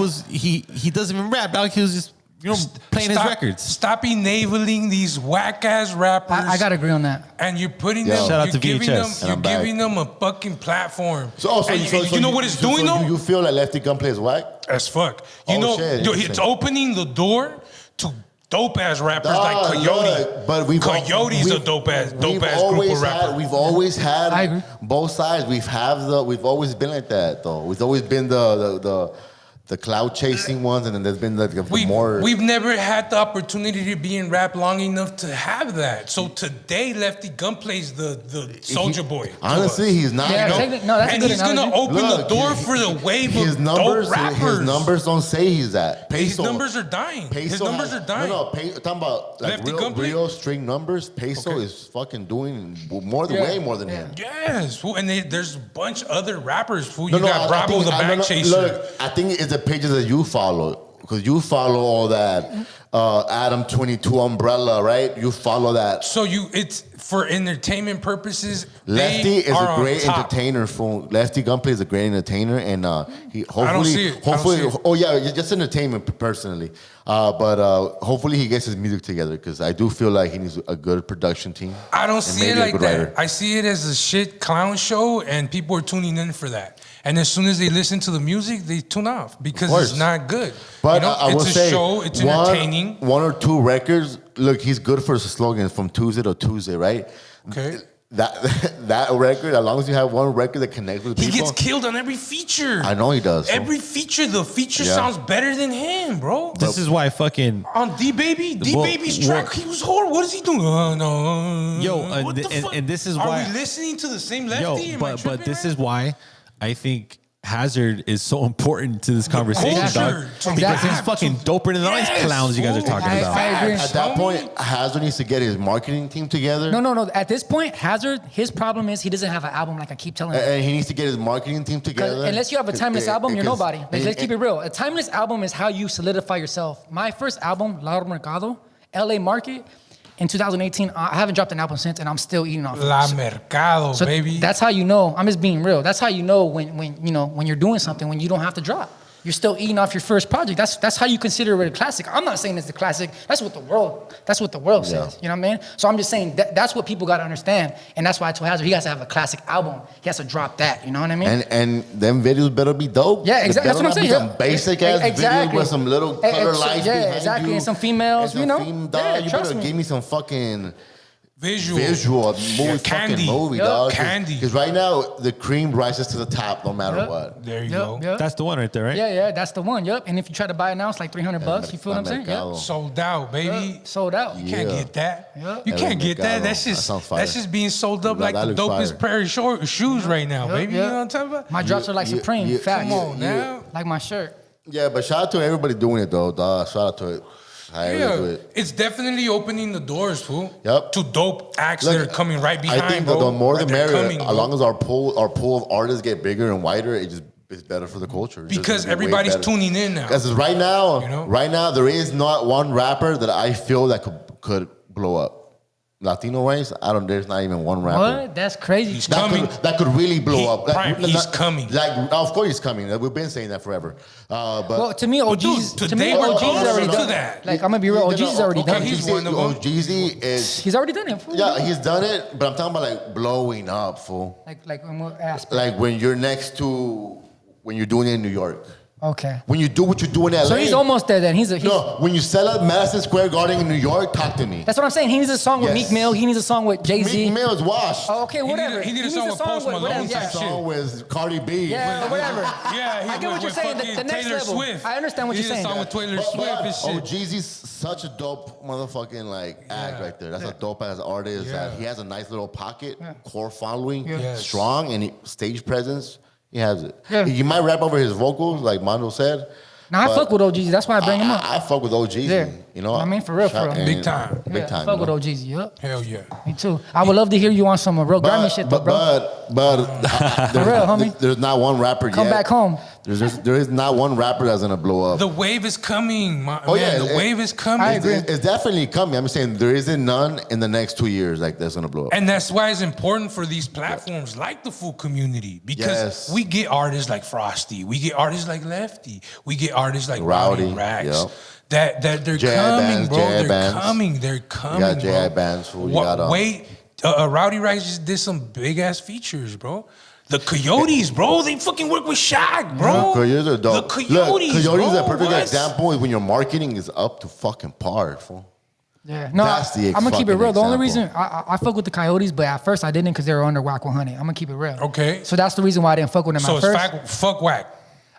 doesn't even rap, dog. He was just playing his records. Stop enabling these whack ass rappers. I gotta agree on that. And you're putting them. Shout out to giving VHS. them. You're giving them a fucking platform. So you know what it's doing though? You feel like Lefty Gunplay is whack? As fuck. You know, it's opening the door to dope ass rappers like Coyote. But Coyote's a dope ass group of rappers. We've always had I agree. both sides. We've always been like that though. We've always been the cloud chasing ones, and then there's been the more. We've never had the opportunity to be in rap long enough to have that. So today, Lefty Gunplay's the soldier boy. Honestly, he's not. Yeah, that's and a good he's gonna open the door for the wave of dope rappers. His numbers don't say he's that. His numbers are dying. His numbers are dying. No, talking about like real string numbers. Peso is fucking doing way more than him. Yes, and there's a bunch of other rappers. You got Bravo the Back Chaser. Look, I think it's the pages that you follow. because you follow all that Adam 22 umbrella, right? You follow that. So it's for entertainment purposes. Lefty they is are a on great top. entertainer. Lefty Gunplay is a great entertainer, and he hopefully, I don't see it. oh yeah, just entertainment personally. But hopefully he gets his music together because I do feel like he needs a good production team. I don't and see it maybe a like good that. writer. I see it as a shit clown show, and people are tuning in for that. And as soon as they listen to the music, they tune off because it's not good. But you know, I will it's a say, show. It's entertaining. One or two records. Look, he's good for his slogan from Tuesday to Tuesday, right? Okay. That record, as long as you have one record that connects with He people. gets killed on every feature. I know he does. Every feature, the feature Yeah. sounds better than him, bro. This is why fucking On D Baby's track, he was horrible. What is he doing? No. Yo, What the fuck? and this is Are why we listening to the same Lefty? Am I but tripping, this man? is why I think Hazard is so important to this conversation, culture, dog. to Because he's rap, fucking doper than all these Yes, clowns you guys are fool. talking I about. agree. At that point, Hazard needs to get his marketing team together. No. At this point, Hazard, his problem is he doesn't have an album like I keep telling you. And he needs to get his marketing team 'Cause together. unless you have a timeless album, you're Because- nobody. Like, let's keep it real. A timeless album is how you solidify yourself. My first album, La Mercado, LA Market, in 2018, I haven't dropped an album since, and I'm still eating off it. La Mercado, So baby. that's how you know. I'm just being real. That's how you know when you're doing something when you don't have to drop. You're still eating off your first project. That's how you consider it a classic. I'm not saying it's the classic. That's what the world says. You know what I mean? So I'm just saying that's what people got to understand, and that's why I told Hazard he has to have a classic album. He has to drop that. You know what I mean? And them videos better be dope. Yeah, exactly. That's what I'm saying. Some Yeah. basic ass videos with some little color lights behind exactly. you. And some females, And some you better trust me. give me some fucking visual. movie, Candy. fucking movie, Yup. dog. Candy. Because right now the cream rises to the top no matter Yup. what. There you go. That's the one right there, right? Yeah, that's the one. Yep. And if you try to buy it now, it's like $300. You feel what I'm saying? Mercado. Yep. Sold out, baby. Sold out. You can't Yeah. get that. Yeah. You LA can't get that. Mercado. That's That just sounds fire. that's just being sold up That- like that the looks dopest fire. pair of shoes right now, baby. You know what I'm talking about? My drops are like Supreme. Facts. Come on now. Like my shirt. Yeah, but shout out to everybody doing it though, dog. Shout out to it. Yeah, it's definitely opening the doors, fool. Yep. To dope acts that are coming right behind, I think bro. the more the Right, they're merrier. coming, bro. As long as our pool of artists get bigger and wider, it's better for the culture. It's just Because gonna be way everybody's better. tuning in now. Because right now, You know? there is not one rapper that I feel that could blow up. Latino wise, there's not even one rapper. What? That's crazy. He's That coming. that could really blow up. Prime, he's coming. Like, of course he's coming. We've been saying that forever. But Well, to me, OG's dude, to me, today we're OG's closer already to done. that. Like I'm gonna be real, OG's already okay, done. he's one of them. Jeezy is. He's already done it. Fool. Yeah, he's done it. But I'm talking about like blowing up, fool. Like in what aspect? Like when you're when you're doing it in New York. Okay. When you do what you do in LA. So he's almost there then. He's No, when you sell at Madison Square Garden in New York, talk to me. That's what I'm saying. He needs a song with Yes. Meek Mill. He needs a song with Jay Z. Meek Mill is washed. Oh, okay, whatever. he need a needs song with Post Malone whatever, type yeah. shit. Song with Cardi B. Yeah, or whatever. Yeah, he I get what with you're saying. fucking The next Taylor level. Swift. I understand what He you're did a saying. song with Taylor Swift and shit. Jeezy's such a dope motherfucking act right there. That's a dope ass artist. Yeah. That he has a nice little pocket, core following, Yes. strong, and stage presence. He has it. Yeah. He might rap over his vocals, like Mondo said. Now I but fuck with OGs. That's why I bring him up. I fuck with OGs. Yeah. You know, I mean, for real, for real. and Big time. big Yeah, time. Fuck you with know? OGs. Yup. Hell yeah. Me too. I would love to hear you on some real grimy shit, though, bro. There's, real, homie. there's not one rapper Come yet. back home. There is not one rapper that's gonna blow up. The wave is coming, man. yeah, The wave is coming. I agree. It's definitely coming. I'm saying there isn't none in the next 2 years that's gonna blow up. And that's why it's important for these platforms like the Food Community because Yes. we get artists like Frosty, we get artists like Lefty, we get artists like Rowdy, Rowdy Rags. yep. That they're J.I. coming, bands, bro. J.I. They're bands. coming. They're coming. got J.I. bro. bands, fool. You What- got, wait, Rowdy Rags just did some big ass features, bro. The Coyotes, bro, they fucking work with Shaq, bro. Coyotes are dope. The Coyotes, Look, Coyotes bro, is a perfect what? example is when your marketing is up to fucking par, fool. Yeah, no, That's the I'm gonna keep it fucking real. The only example. reason I fuck with the Coyotes, but at first I didn't because they were under Whack 100. I'm gonna keep it real. Okay. So that's the reason why I didn't fuck with them So at it's first. fuck whack.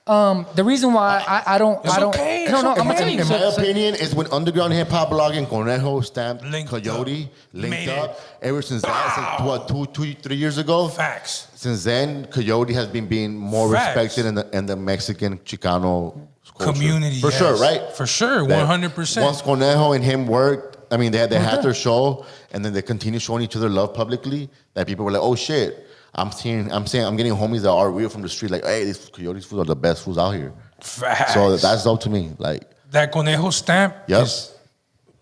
The reason why I don't It's okay, no, it's I'm gonna okay. tell you. In my So- opinion, it's when underground hip hop blog and Conejo stamped Linked Coyote up. linked Made up. it. Ever since that, Bow. since, 3 years ago. Facts. Since then, Coyote has been being more Facts. respected in the Mexican Chicano culture. Community, for yes. sure, right? For sure, That 100%. Once Conejo and him worked, I mean, they had their show, and then they continue showing each other love publicly. That people were like, "Oh shit." I'm getting homies that are real from the street, like, hey, these Coyotes fools are the best fools out here. Facts. So that's dope to me. Like, That Conejo stamp. Yep. Is,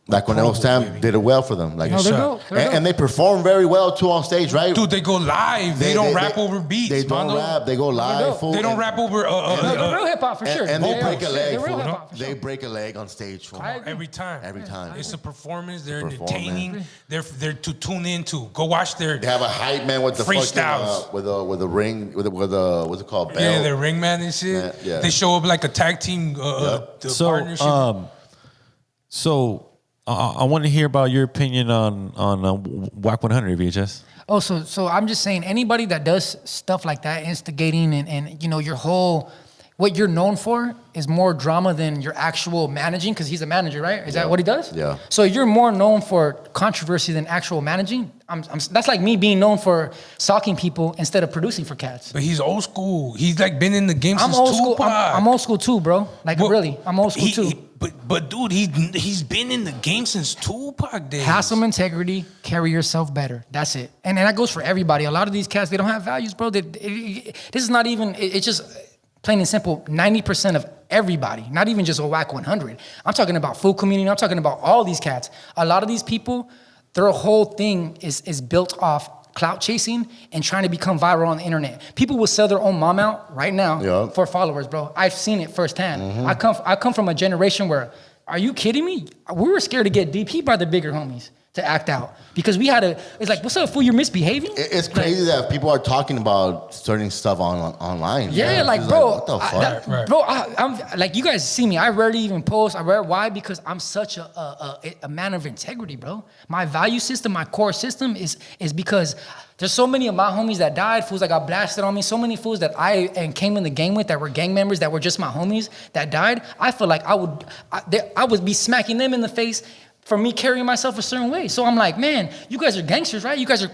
That Conejo Approval, Stamp baby. did it well for them. Like, No, they're dope. They're dope. and they perform very well too on stage, right? dude, they go live. They don't rap over beats. They don't Mondo. rap. They go live. dope. Fool, They don't and- rap over. No, the real hip hop for sure. And they Yeah, break a shit, leg. the real fool. hip-hop for They sure. break a leg on stage. Fool. I agree. Every time. Every time. It's a performance. They're It's a entertaining. performance. They're to tune into. Go watch their. They have a hype man with the Freestyles. fucking with a ring with a what's it called? Bell. Yeah, their ring man and shit. Yeah. They show up like a tag team the partnership. So I want to hear about your opinion on WAC 100 VHS. Oh, so I'm just saying anybody that does stuff like that, instigating and you know your whole what you're known for is more drama than your actual managing because he's a manager, right? Is that what he does? Yeah. So you're more known for controversy than actual managing. That's like me being known for stalking people instead of producing for cats. But he's old school. He's like been in the game I'm since old school. Tupac. I'm old school too, bro. Like Well, really, I'm old school too. But dude, he's been in the game since Tupac days. Have some integrity, carry yourself better. That's it. And that goes for everybody. A lot of these cats, they don't have values, bro. This is not even, it's just plain and simple, 90% of everybody, not even just a WAC 100. I'm talking about food community. I'm talking about all these cats. A lot of these people, their whole thing is built off clout chasing and trying to become viral on the internet. People will sell their own mom out right now for followers, bro. I've seen it firsthand. I come from a generation where, are you kidding me? We were scared to get DP by the bigger homies to act out because we had it's like, what's up, fool? You're misbehaving? It's crazy that people are talking about certain stuff online. Yeah, man. like, It's bro, what the fuck? Right. bro, I'm like, you guys see me. I rarely even post. Why? Because I'm such a man of integrity, bro. My value system, my core system is because there's so many of my homies that died, fools that got blasted on me, so many fools that I came in the game with that were gang members that were just my homies that died. I feel like I would be smacking them in the face for me carrying myself a certain way. So I'm like, man, you guys are gangsters, right? You guys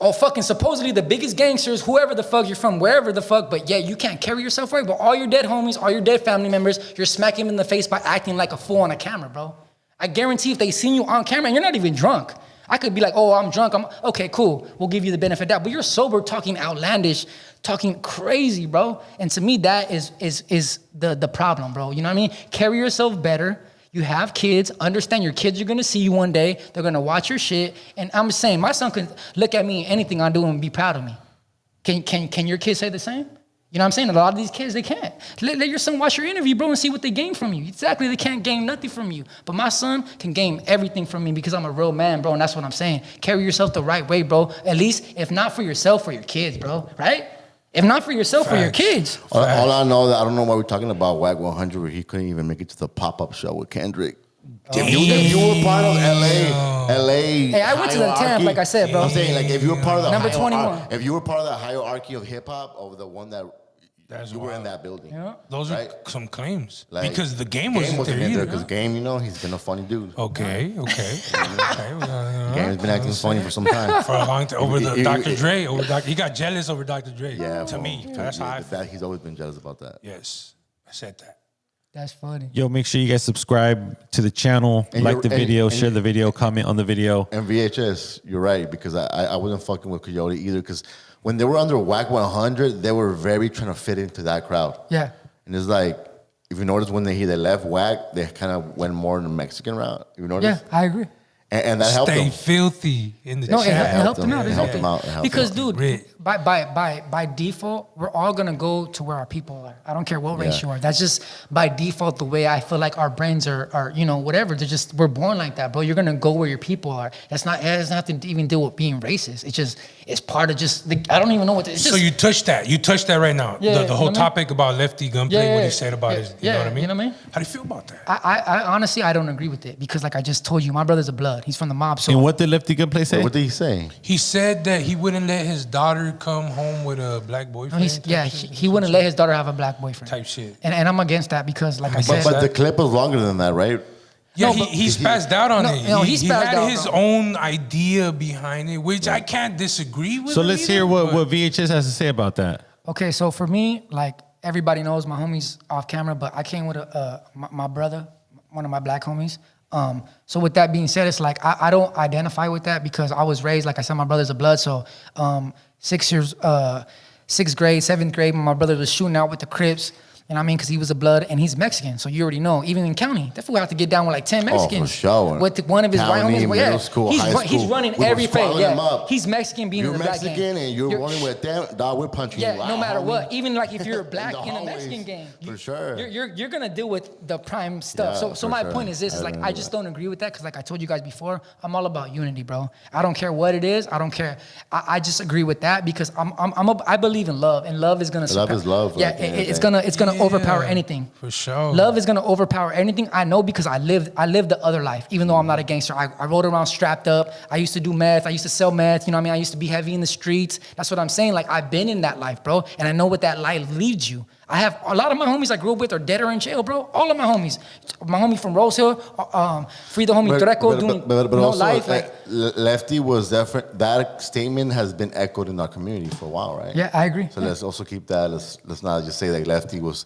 are fucking supposedly the biggest gangsters, whoever the fuck you're from, wherever the fuck, but yeah, you can't carry yourself right. But all your dead homies, all your dead family members, you're smacking them in the face by acting like a fool on a camera, bro. I guarantee if they seen you on camera and you're not even drunk, I could be like, oh, I'm drunk. Okay, cool. We'll give you the benefit of that. But you're sober, talking outlandish, talking crazy, bro. And to me, that is the problem, bro. You know what I mean? Carry yourself better. You have kids. Understand your kids are gonna see you one day. They're gonna watch your shit. And I'm just saying, my son can look at me, anything I do, and be proud of me. Can your kids say the same? You know what I'm saying? A lot of these kids, they can't. Let your son watch your interview, bro, and see what they gain from you. Exactly, they can't gain nothing from you. But my son can gain everything from me because I'm a real man, bro, and that's what I'm saying. Carry yourself the right way, bro. At least, if not for yourself, for your kids, bro, right? If not for yourself, for your kids. All I know that I don't know why we're talking about WAC 100 where he couldn't even make it to the pop-up show with Kendrick. If you were part of LA. Hey, I went to the hierarchy, 10th, like I said, bro. I'm saying, like, if you were part of the Number 21. if you were part of the hierarchy of hip hop, of the one that That's you were in wild. that building. Yeah. Those Right. are some claims Like, because the game wasn't wasn't there in there either. because Game, you know, he's been a funny dude. Okay. Game's been acting funny for some time. For a long time over the You- Dr. Dre. He got jealous over Dr. Dre. Yeah, to well, me, that's how I feel. he's always been jealous about that. Yes, I said that. That's funny. Yo, make sure you guys subscribe to the channel, And like you're- the and- video, and share you- the video, comment on the video. And VHS, you're right, because I wasn't fucking with Coyote either, because when they were under WAC 100, they were very trying to fit into that crowd. Yeah. And it's like, if you notice when they left WAC, they kind of went more in the Mexican route. You notice? Yeah, I agree. And that helped Stay them. filthy in the No, it chat. helped them out. It helped them out. Because, them out. dude, Great. by default, we're all gonna go to where our people are. I don't care what race Yeah. you are. That's just by default the way I feel like our brains are whatever. They're just we're born like that, bro. You're gonna go where your people are. It has nothing to even deal with being racist. It's part of just I don't even know what. It's just, So you touched that. You touched that right now. Yeah, the whole you know what I mean? topic about lefty gunplay, Yeah, what yeah, he said about yeah, his, you know what I mean? you know what I mean? How do you feel about that? I honestly I don't agree with it because like I just told you, my brother's a blood. He's from the mob. So And what did Lefty Gunplay say? What did he say? He said that he wouldn't let his daughter come home with a black no, boyfriend. he wouldn't let his daughter have a black boyfriend. Type shit. And I'm against that because like I said, But the clip was longer than that, right? Yeah, No, he, but- he spazzed out on No, it. no, he he spazzed had out, his bro. own idea behind it, which I can't disagree with. So him let's either, hear but- what VHS has to say about that. okay, so for me, like everybody knows my homies off camera, but I came with my brother, one of my black homies. So with that being said, it's like I don't identify with that because I was raised, like I said, my brother's a blood. So 6th grade, 7th grade, when my brother was shooting out with the Crips, You know what I mean? Because he was a blood and he's Mexican. So you already know, even in county, that fool have to get down with like 10 Mexicans. for sure. With one of his white County, homies. middle school, high He's school. running We were every phase. squabbling them Yeah. up. He's Mexican being You're in the black Mexican gang. and you're running with them, dog, we're punching you out. No matter homie. what. Even like if you're black the in a hallways, Mexican gang. for sure. You're going to deal with the prime stuff. Yeah, so for my sure. point is this, is like, remember I just don't agree with that because like I told you guys before, I'm all about unity, bro. I don't care what it is. I don't care. I just agree with that because I believe in love, and love is going to Love is love, Yeah, like, yeah, it's yeah. gonna Yeah, overpower anything. For sure. Love is gonna overpower anything. I know because I lived the other life. Even though I'm not a gangster, I rode around strapped up. I used to do meth. I used to sell meth. You know what I mean? I used to be heavy in the streets. That's what I'm saying. Like I've been in that life, bro, and I know what that life leads you. I have a lot of my homies I grew up with are dead or in jail, bro. All of my homies. My homie from Rose Hill, free the homie Treco doing but also, life. Like, Lefty was different. That statement has been echoed in our community for a while, right? yeah, I agree. So let's also keep that. Let's not just say like Lefty was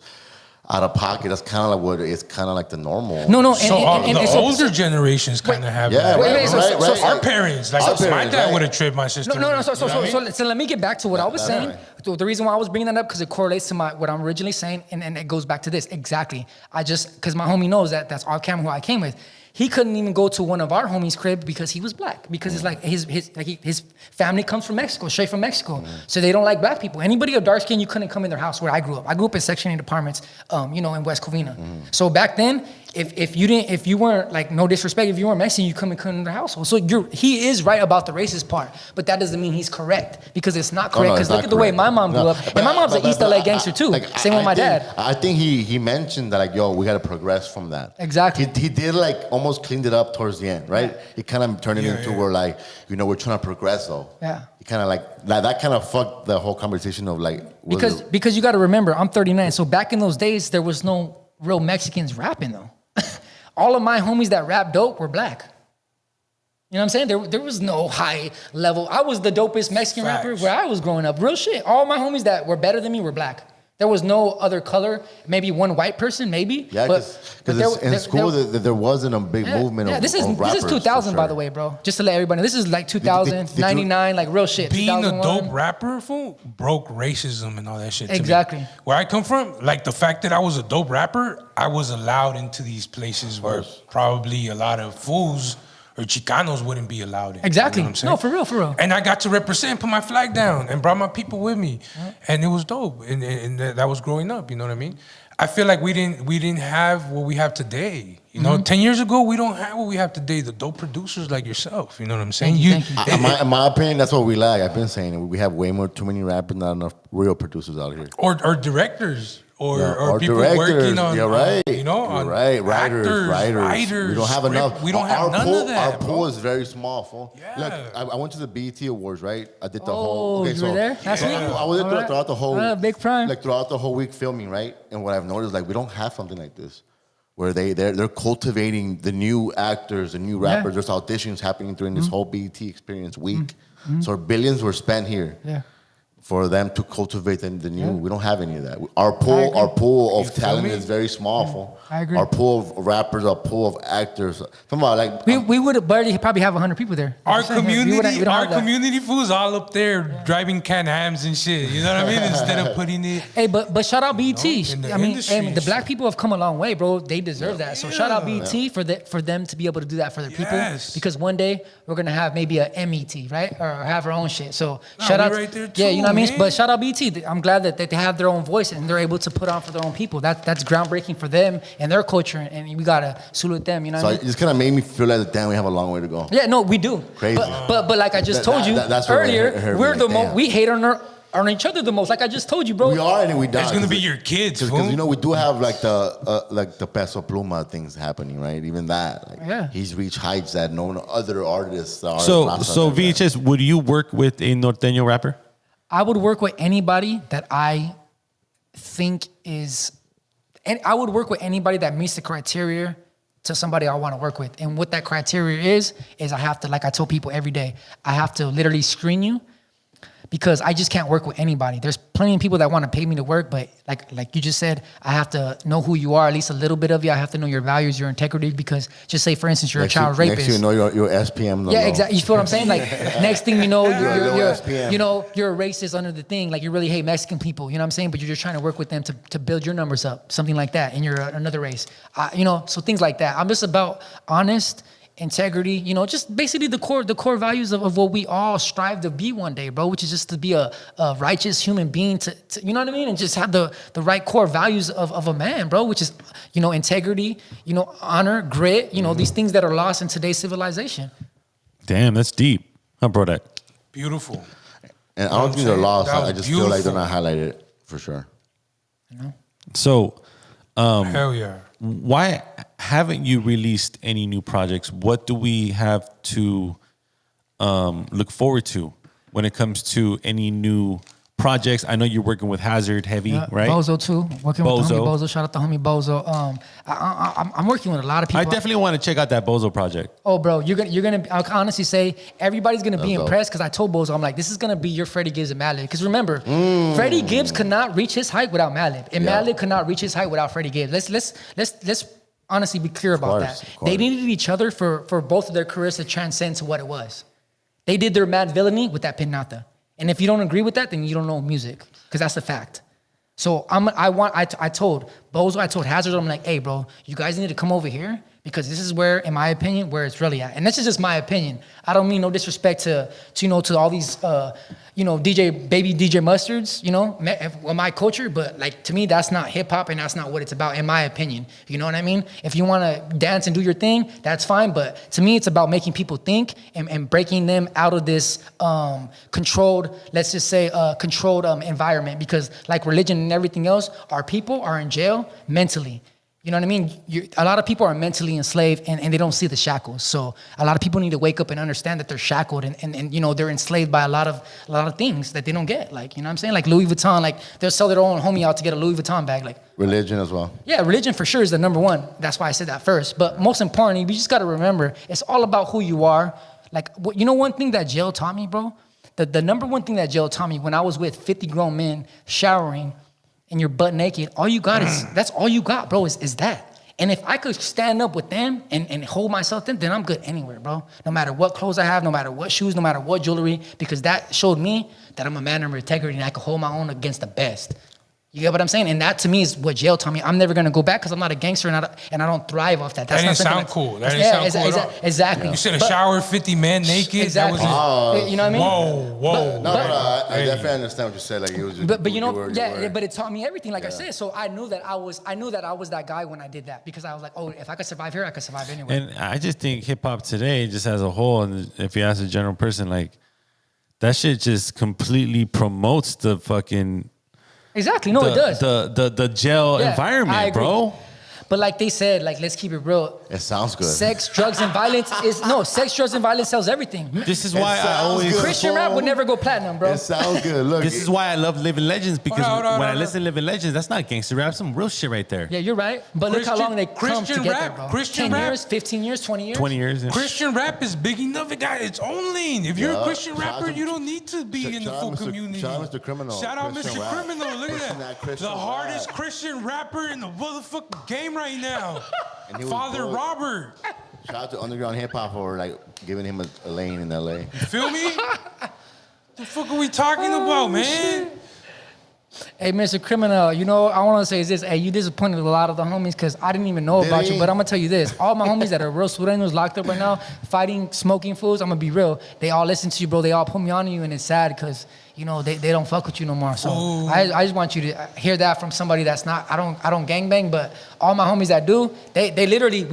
out of pocket. That's kind of like what it's kind of like the normal. No. So the older generations kind of have Yeah, that. right, so Our parents, like Our my parents, dad right. would have tripped my sister. No. with it, you know what I mean? So let me get back to what I was saying. right. The reason why I was bringing that up because it correlates to what I'm originally saying, and it goes back to this exactly. Because my homie knows that's our camera who I came with. He couldn't even go to one of our homies' crib because he was black. Because it's like his family comes from Mexico, straight from Mexico. So they don't like black people. Anybody of dark skin, you couldn't come in their house where I grew up. I grew up in Section 8 apartments, in West Covina. So back then, if you weren't like no disrespect, if you weren't Mexican, you couldn't come in their household. So he is right about the racist part, but that doesn't mean he's correct because it's not correct. no, Because it's look not at the way correct. my mom grew No, up, but- and my mom's an but- East but LA gangster too. Same with my dad. I think he mentioned that like, yo, we got to progress from that. Exactly. He did like almost cleaned it up towards the end, right? He kind of turned it into where like, we're trying to progress though. Yeah. He kind of like that kind of fucked the whole conversation of like Because you got to remember, I'm 39. So back in those days, there was no real Mexicans rapping though. All of my homies that rap dope were black. You know what I'm saying? There was no high level. I was the dopest Mexican rapper where I was growing up. Real shit. All my homies that were better than me were black. There was no other color. Maybe one white person, maybe. Yeah, because in school there wasn't a big movement of this is rappers, 2000 for by sure. the way, bro. Just to let everybody know. This is like 2000, 99, like real shit. Being a 2001. dope rapper, fool, broke racism and all that shit. to me. Exactly. Where I come from, like the fact that I was a dope rapper, I was allowed into these places where probably a lot of fools or Chicanos wouldn't be allowed in. Exactly. You know what I'm saying? No, for real. And I got to represent, put my flag down, and brought my people with me, and it was dope. And that was growing up. You know what I mean? I feel like we didn't have what we have today. You know, 10 years ago, we don't have what we have today. The dope producers like yourself. You know what I'm saying? Thank you. In my opinion, that's what we lack. I've been saying it. We have too many rappers, not enough real producers out here. Or directors. Yeah, Or people directors. working on, You're right. you know, You're on right. Writers. We don't have enough. We don't have our none pool, of that. Our pool is very small. Fool. Yeah. Look, I went to the BET Awards, right? I did the Oh, whole. you were there last week? I was there All right. throughout the whole. Big prime. Like throughout the whole week filming, right? And what I've noticed, like we don't have something like this, where they're cultivating the new actors, the new rappers. There's auditions happening during this whole BET experience week. So billions were spent here. Yeah. For them to cultivate the new, we don't have any of that. Our pool of talent is very small. Fool. I agree. Our pool of rappers, our pool of actors. Come on, like We would barely probably have 100 people there. Our We don't community, have that. community fools all up there driving Can-Ams and shit. You know what I mean? Instead of putting it. Hey, but shout out BT. in the I mean, industry and the black shit. people have come a long way, bro. They deserve that. So shout out BT for them to be able to do that for their people. Yes. Because one day we're gonna have maybe a MET, right, or have our own shit. So Nah, shout we out, right there yeah, you too, know what I mean. man. But shout out BT. I'm glad that they have their own voice and they're able to put on for their own people. That's groundbreaking for them and their culture, and we gotta salute them. You know so what I it mean? just kind of made me feel like damn, we have a long way to go. Yeah, no, we do. Crazy. But like I just told you that's what earlier, it hurt me, we're the like, damn. most. We hate on each other the most. Like I just told you, bro. We are and we die. It's gonna be your kids, because fool. you know we do have like the Peso Pluma things happening, right? Even that, like, Yeah. he's reached heights that no other artists are. So have done. VHS, would you work with a norteño rapper? I would work with anybody that I think is, and I would work with anybody that meets the criteria to somebody I want to work with. And what that criteria is I have to, like I tell people every day, I have to literally screen you. because I just can't work with anybody. There's plenty of people that want to pay me to work, but like you just said, I have to know who you are, at least a little bit of you. I have to know your values, your integrity, because just say, for instance, you're a child rapist. Next you know your SPM. Yeah, exactly. You feel what I'm saying? Like next thing you know, you're SPM. you know, you're a racist under the thing. Like you really hate Mexican people. You know what I'm saying? But you're just trying to work with them to build your numbers up, something like that. And you're another race. You know, so things like that. I'm just about honest integrity, you know, just basically the core values of what we all strive to be one day, bro, which is just to be a righteous human being to you know what I mean? And just have the right core values of a man, bro, which is, you know, integrity, you know, honor, grit, you know, these things that are lost in today's civilization. Damn, that's deep. Huh, Prodak? Beautiful. And I don't think they're lost. That was I just feel like they're beautiful. not highlighted for sure. You know? So, Hell yeah. why haven't you released any new projects? What do we have to look forward to when it comes to any new projects? I know you're working with Hazard Heavy, Yeah, right? Bozo too. Working with the homie Bozo. Bozo. Shout out to homie Bozo. I'm working with a lot of people. I definitely want to check out that Bozo project. Oh, bro, you're gonna. I'll honestly say everybody's gonna be That's dope. impressed because I told Bozo, I'm like, this is gonna be your Freddie Gibbs and Madlib. Because remember, Freddie Gibbs could not reach his height without Madlib, and Yeah. Madlib could not reach his height without Freddie Gibbs. Let's honestly be clear about course, that. of course. They needed each other for both of their careers to transcend to what it was. They did their mad villainy with that pinata, and if you don't agree with that, then you don't know music, because that's a fact. So I told Bozo, I told Hazard, I'm like, hey, bro, you guys need to come over here because this is where, in my opinion, where it's really at. And this is just my opinion. I don't mean no disrespect to all these, baby DJ mustards, my culture, but like to me, that's not hip hop and that's not what it's about, in my opinion. You know what I mean? If you want to dance and do your thing, that's fine. But to me, it's about making people think and breaking them out of this controlled, let's just say, controlled environment. Because like religion and everything else, our people are in jail mentally. You know what I mean? A lot of people are mentally enslaved and they don't see the shackles. So a lot of people need to wake up and understand that they're shackled and they're enslaved by a lot of things that they don't get. Like, you know what I'm saying? Like Louis Vuitton, like they'll sell their own homie out to get a Louis Vuitton bag. Like Religion as well. yeah, religion for sure is the number one. That's why I said that first. But most importantly, we just got to remember, it's all about who you are. Like, one thing that jail taught me, bro, the number one thing that jail taught me when I was with 50 grown men showering and you're butt naked, all you got that's all you got, bro, is that. And if I could stand up with them and hold myself in, then I'm good anywhere, bro. No matter what clothes I have, no matter what shoes, no matter what jewelry, because that showed me that I'm a man of integrity and I can hold my own against the best. You get what I'm saying? And that to me is what jail taught me. I'm never gonna go back because I'm not a gangster and I don't thrive off that. That didn't sound cool. That didn't sound cool at all. Exactly. You said a shower, 50 men naked. Exactly. That was it. You know what I mean? Whoa. No, I definitely understand what you said. Like it was just, But you were. but it taught me everything, like I said. So I knew that I was that guy when I did that, because I was like, oh, if I could survive here, I could survive anywhere. And I just think hip hop today, just as a whole, and if you ask a general person, like that shit just completely promotes the fucking Exactly. No, it does. The jail Yeah, I environment, agree. bro. But like they said, like let's keep it real. It sounds good. Sex, drugs, and violence sex, drugs, and violence sells everything. This is why I sounds always good. Christian rap would never go platinum, bro. It sounds good. Look, This is why I love Living Legends, because Hold on. when I listen to Living Legends, that's not gangster rap, some real shit right there. Yeah, you're right. But look how long they come to Christian get rap, there, bro. Christian 10 rap. years, 15 years, 20 years. 20 years. Yeah. Christian rap is big enough. It got its own lane. If you're a Yeah. Christian Shout out rapper, to- you don't need to be in the shout out full Mr. community. shout out Mr. Criminal. Shout out Christian Mr. rap. Criminal. Look Pushing at that that. Christian The hardest rap. Christian rapper in the motherfucking game right now. And he was Father broke. Robert. Shout out to Underground Hip Hop for like giving him a lane in LA. Feel me? The fuck are we talking about, man? Hey, Mr. Criminal, I want to say is this. Hey, you disappointed a lot of the homies because I didn't even know Did about he? you. But I'm going to tell you this. All my homies that are real sureños locked up right now, fighting, smoking fools, I'm going to be real. They all listen to you, bro. They all put me on you, and it's sad because, they don't fuck with you no more. So I just want you to hear that from somebody that's not, I don't gangbang, but all my homies that do, they literally,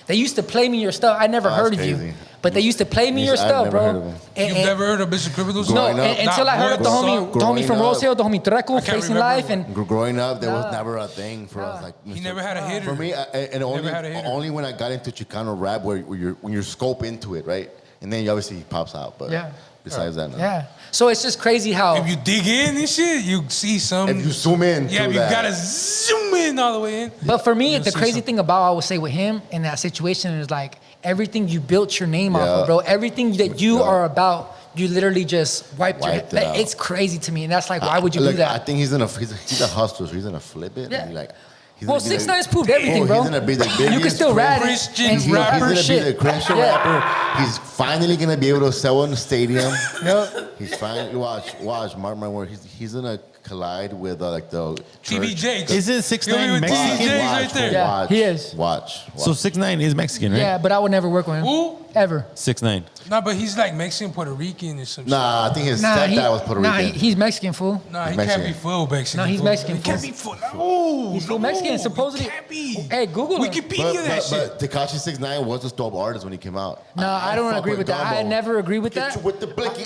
they used to play me your stuff. I never heard of crazy. you. But they used to play me your I've stuff, never bro. heard of him. And- You've never heard of Mr. Criminal's No, Growing up. until I heard of the homie Growing from up. Rose Hill, the homie Treco, can't Facing remember Life, what- and Growing up, there Nah. was never a thing for us. Like He Mr. never had a hitter. For me, and had a hitter. only when I got into Chicano rap, when you're scope into it, right, and then obviously he pops out. But Yeah. besides that, no. yeah. So it's just crazy how. If you dig in and shit, you see some. If you zoom in, yeah, to you that, gotta zoom in all the way in. But for me, You'll the see crazy something. thing about I would say with him in that situation is like everything you built your name off Yeah. of, bro. Everything that you Yeah. are about, you literally just wiped your Wiped head. it out. It's crazy to me, and that's like, why would you do I that? think he's a hustler, so he's gonna flip it. Yeah. And like, he's Well, gonna be 6ix9ine's proved everything, bro. He's gonna be the biggest. You can still rap Christian and He's rapper gonna shit. be the Christian Yeah. rapper. He's finally gonna be able to sell in the stadium. Yep. He's finally watch. Mark my word. He's gonna collide with like the TB church. Jakes. Isn't 6ix9ine You know what Mexican? TB Jakes right there. Yeah, watch, he is. Watch. So 6ix9ine is Mexican, right? Yeah, but I would never work with him. Who? Ever. 6ix9ine. No, but he's like Mexican, Puerto Rican, or some Nah, I think his Nah, stepdad was Puerto Rican. he's Mexican, fool. shit. Nah, he He's can't Mexican. be full Mexican. No, he's fool. Mexican, He can't fool. be full. No, He's full no, Mexican, supposedly. He can't be. Hey, Google him. Wikipedia that shit. But Tekashi 6ix9ine was a dope artist when he came out. No, I don't fuck agree with that. I Gumbo. never agree with Hit that. you with the blicky.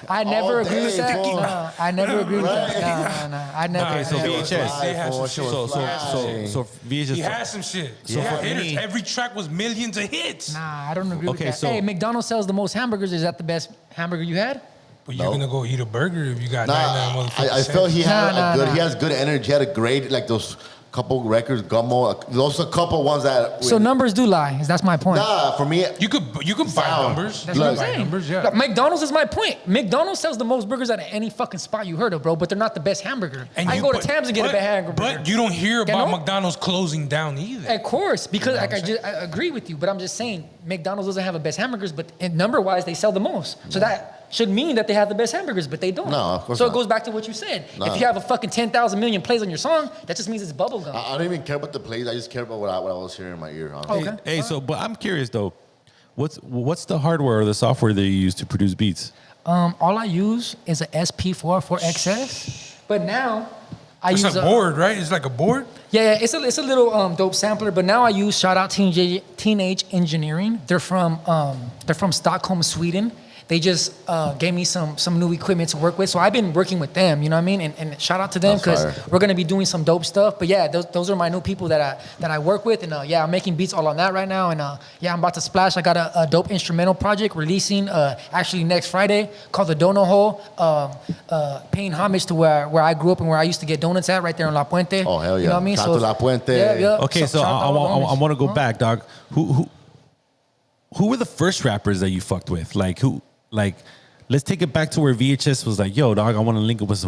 I never all agree with day, that. fool. No, I never agree with that. No. I never. Okay, so I never- VHS. They had some fool, shit. she was fly. So VHS. He had some shit. So Yeah, for hitters. me- Every track was millions of hits. Nah, I don't agree Okay, with that. so- Hey, McDonald's sells the most hamburgers. Is that the best hamburger you had? But you're No. gonna go eat a burger if you got Nah, 99 motherfucking I felt he had Nah, a good. nah. He has good energy. He had a great like those couple records, Gummo. Those a couple ones that. So numbers do lie. That's my point. Nah, for me, You could buy Sound. numbers. That's You what I'm could buy saying. numbers, yeah. Look, McDonald's is my point. McDonald's sells the most burgers out of any fucking spot you heard of, bro. But they're not the best hamburger. I you- go to but- Tam's and get a but- bad hamburger. But you don't hear You about know? McDonald's closing down either. Of course, because You know like what I'm I agree with you, but I'm just saying McDonald's doesn't have the best hamburgers, but number wise they sell the most. So that should mean that they have the best hamburgers, but they don't. No, of course So not. it goes back to what you said. No. If you have a fucking 10,000 million plays on your song, that just means it's bubblegum. I don't even care about the plays. I just care about what I was hearing in my ear. Honestly. Okay. Hey, so but I'm curious though. What's the hardware or the software that you use to produce beats? All I use is a SP4 for XS, but now I It's use a board, right? It's like a board. Yeah, it's a little dope sampler, but now I use shout out Teenage Engineering. They're from Stockholm, Sweden. They just gave me some new equipment to work with, so I've been working with them. You know what I mean? And shout out to them That's because fire. we're gonna be doing some dope stuff. But yeah, those are my new people that I work with, and yeah, I'm making beats all on that right now. And yeah, I'm about to splash. I got a dope instrumental project releasing actually next Friday called the Dono Hole, paying homage to where I grew up and where I used to get donuts at right there in La Puente. Oh, hell You know yeah. what I mean? Shout out to La Puente. Yeah. Okay, so shout out to all the I homies. want to go Huh? back, dog. Who were the first rappers that you fucked with? Let's take it back to where VHS was like, yo, dog, I want to link up with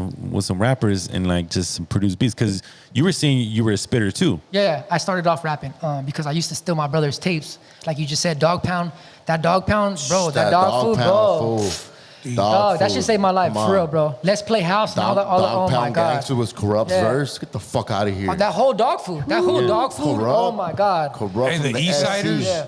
some rappers and like just some produce beats because you were saying you were a spitter too. Yeah, I started off rapping because I used to steal my brother's tapes. Like you just said, Dog Pound. That Dog Pound, bro. That dog food, bro. Food. Dog, that food. should save my life, Come for real, on. bro. Let's play house and all that. Oh my Pound god. Gangster was Corrupt's Yeah. verse. Get the fuck out of here. That whole dog food. That whole dog food. Corrupt. Oh my god. Corrupt Hey, from the the East SC. Siders. Yeah.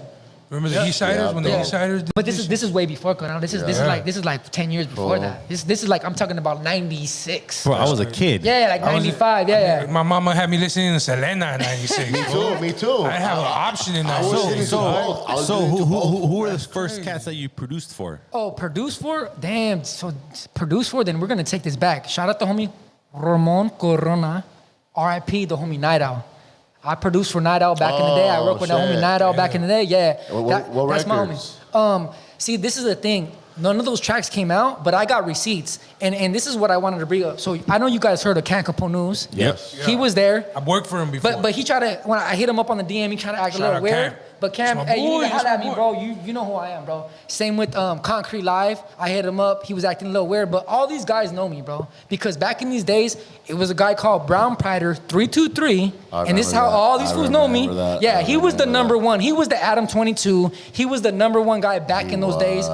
Remember the East Siders Yeah, when the bro. East Siders did But this is way before Corona. This is Yeah. like 10 years before Bro. that. This is like I'm talking about 96. Bro, I was a kid. Yeah, like I was- 95. Yeah. My mama had me listening to Selena in '96. Me too. I have an option in that. I was shit. listening to both. I was So listening to both. who were the That's first crazy. cats that you produced for? Oh, produced for? Damn. So produced for? Then we're gonna take this back. Shout out to homie Ramon Corona, R.I.P. the homie Night Owl. I produced for Night Owl back in the day. I worked with that homie shit. Night Owl back in the day. Yeah, What that's my records? homie. See, this is the thing. None of those tracks came out, but I got receipts, and this is what I wanted to bring up. So I know you guys heard of Can Capone News. Yes. He was there. I've worked for him before. But he tried to, when I hit him up on the DM, he tried to act a Shout little out weird. Cam. But Cam, That's my hey, you need boy, to that's holler at my me, boy. bro. You know who I am, bro. Same with Concrete Live. I hit him up. He was acting a little weird. But all these guys know me, bro. Because back in these days, it was a guy called Brown Prider 323. I And this is how remember that. all these I fools know me. remember that. Yeah, I he was the remember number that. one. He was the Adam 22. He was the number one guy back in those days.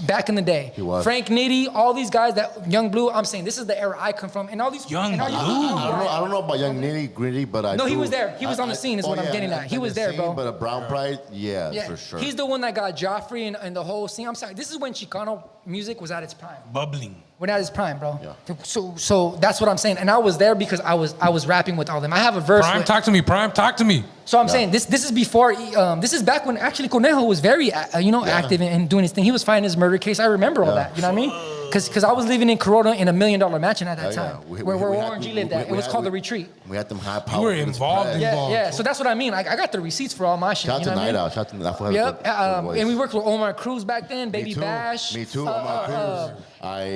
Back in the day. He was. Frank Nitty, all these guys, that Young Blue, I'm saying this is the era I come from. And all these Young and all you- Blue? I don't know about Young Nitty Gritty, but I No, he do- was there. He was on the scene is what I'm getting at. He on was the there, scene, bro. But a Brown Pride, yeah, Yeah, for sure. he's the one that got Joffrey and the whole scene. I'm sorry, this is when Chicano music was at its prime. Bubbling. We're at its prime, bro. Yeah. So that's what I'm saying. And I was there because I was rapping with all them. I have a verse. Prime, with- talk to me. Prime, talk to me. so I'm saying this is before. This is back when actually Conejo was very active and doing his thing. He was fighting his murder case. I remember all that. You know what I mean? Because I was living in Corona in $1 million mansion at that Yeah, yeah. time, We- where we had- Warren G we- lived we- at. It we was had- called we- the Retreat. We had them high power. You were involved in- Yeah, Involved. yeah. So that's what I mean. Like I got the receipts for all my shit. Shout out you to know what I Night mean? Owl. Shout out to that. Yep, and we worked with Omar Cruz back then, Baby Me too. Bash. Me too. Omar Cruz.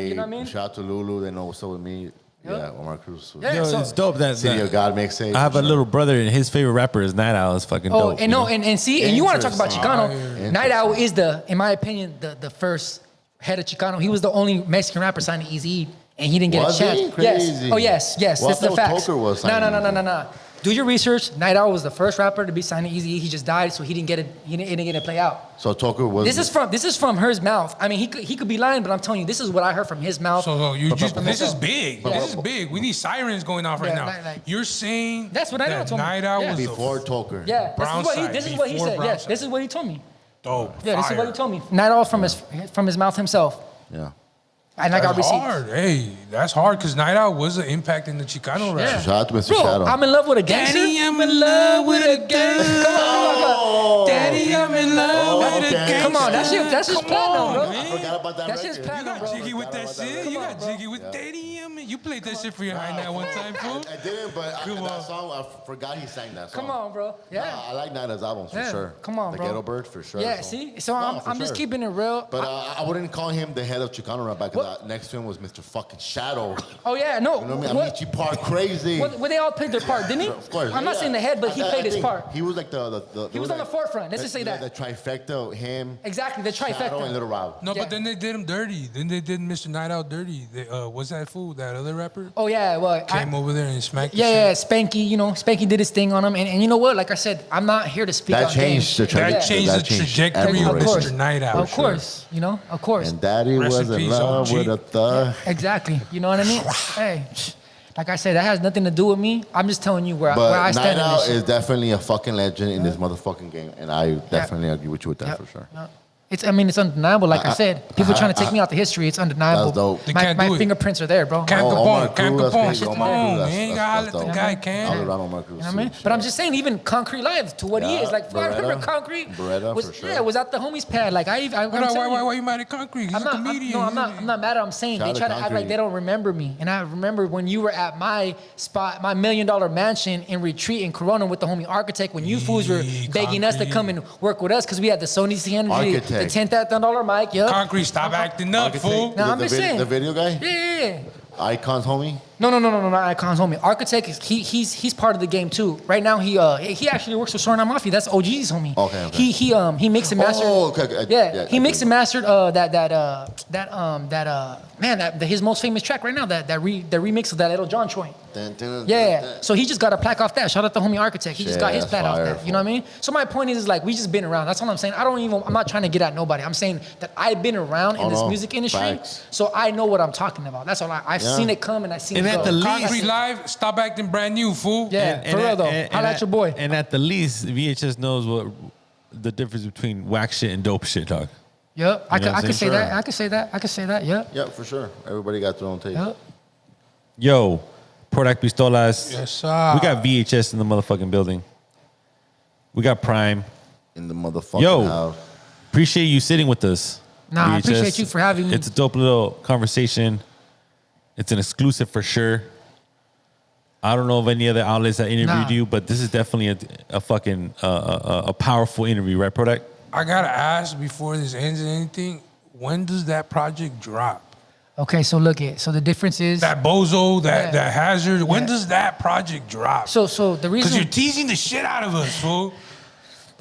you know what I mean? Shout out to Lulu. They know what's up with me. Yeah, Omar Cruz. Yeah, Yo, so- it's dope that, City of God mixtape. I have a little brother and his favorite rapper is Night Owl. It's fucking Oh, dope. and you no, know? and see, and you want to talk about Interesting. Chicano? Night Owl is in my opinion, the first head of Chicano. He was the only Mexican rapper signed to Eazy-E, and he didn't get Was a chance. he? Crazy. Yes. Oh yes. Well, This is I the thought facts. Toker was No. signed to No. Do your research. Night Owl was the first rapper to be signed to Eazy-E. He just died, so he didn't get it. He didn't get to play out. So Toker was. This is from his mouth. I mean, he could be lying, but I'm telling you, this is what I heard from his mouth. So you just this is big. Yeah. This is big. We need sirens going off right Yeah, now. like- You're saying That's what I know, that told me. Night Owl Yeah. was before Toker. Yeah, Brown side, this is what he before said. brown Yes, side. this is what he told me. dope. Yeah, this is what he Fire. told me. Night Owl from his mouth himself. Yeah. And I got That's receipts. hard. Hey, that's hard because Night Owl was an impact in the Chicano rap. Yeah. Shout out to Mr. Bro, Shadow. I'm in love with a gangster. Daddy, I'm in love with a gangster. Come on. Daddy, I'm in love with a okay. gangster. Come on, that's just Come platinum, on, bro. I man. forgot about that That's just record. You platinum, got bro. jiggy with that Forgot about shit. that You record. got jiggy with Daddy. I mean, you played that shit for your high night one time, fool. I didn't, but Come that on. song, I forgot he sang that song. Come on, bro. Yeah. I like Nina's albums for Yeah. sure. Come on, the bro. Ghetto Bird for sure. Yeah, so. see? So No, for I'm just sure. keeping it real. But I wouldn't call him the head of Chicano rap because next to him was Mr. fucking Shadow. Oh yeah, no. You know what I mean? Amici Park crazy. Well, they all played their part, didn't he? Of course. I'm not saying the head, but he I played his think part. He was like He was on the forefront. Let's just say that. The trifecta, him, Exactly, the Shadow, and trifecta. Little Rob. No, Yeah. but then they did him dirty. Then they did Mr. Night Owl dirty. They, what's that fool? That other rapper Oh yeah, well, came over there and smacked. yeah, the shit. Spanky, Spanky did his thing on him, and you know what? Like I said, I'm not here to speak That on changed the games. tra- That changed the trajectory of everything. Mr. Night Owl. Of course, of course. And Daddy Rest was in in peace, love OG. with a thug. Exactly. You know what I mean? Hey, like I said, that has nothing to do with me. I'm just telling you where I But Night stand on Owl this shit. is definitely a fucking legend in this motherfucking game, and I definitely agree with you with that Yep. for sure. Yep. It's undeniable. Like I said, people trying to take me out the history. It's undeniable. That's dope. They My, can't my do it. fingerprints are there, bro. Can't Oh, go Omar on, can't Cruz, go that's on. crazy. Come Omar on, Cruz, man. You gotta let the dope. guy I can. was around Omar Cruz. You know what I mean? But I'm just saying, even Concrete Live, to what he Yeah, is, like, I remember Beretta. Concrete Beretta, was, for sure. yeah, was at the homies pad. Like, I'm telling you. Why you mad at Concrete? He's I'm a not, comedian. I'm not mad at. I'm saying Shout they out try to to act like Concrete. they don't remember me. And I remember when you were at my spot, my $1 million mansion in Retreat in Corona with the homie Architect. When you fools were begging us to Concrete. come and work with us because we had the Sony C100, the Architect. $10,000 mic. Yup. Concrete, stop acting up, fool. No, I'm just saying. The video guy? Yeah. Icons, homie? No, not Icons, homie. Architect is he's part of the game too. Right now he actually works for Suriname Mafia. That's OG's homie. Okay. He mixed and mastered. Oh, okay. Yeah, he I mixed do. and mastered his most famous track right now. That remix of that Little John joint. Yeah. So he just got a plaque off that. Shout out to homie Architect. He just Shit, got his that's plaque off fire, that. You know what I mean? So my point is like we just been around. That's what I'm saying. I'm not trying to get at nobody. I'm saying that I've been around in this no. music industry, Facts. so I know what I'm talking about. That's all. I've Yeah. seen it come and I've seen And it at go. the least- Concrete Live, stop acting brand new, fool. Yeah, for real though. Holla at your boy. And at the least, VHS knows what the difference between whack shit and dope shit, dog. Yep, I You know what I'm could say saying? that. I could say that. I could say that. Yep. Yeah, for sure. Everybody got their own taste. Yep. Yo, Prodak Pistolas. Yes, sir. We got VHS in the motherfucking building. We got Prime. In the motherfucking Yo. house. Appreciate you sitting with us. Nah, I VHS. appreciate you for having me. It's a dope little conversation. It's an exclusive for sure. I don't know of any other outlets that interviewed Nah. you, but this is definitely a fucking a powerful interview, right, Prodak? I gotta ask before this ends anything. When does that project drop? Okay, so look it. So the difference is That Bozo, that Yeah. Hazard. When Yeah. does that project drop? so the Because reason you're teasing the shit out of us, fool.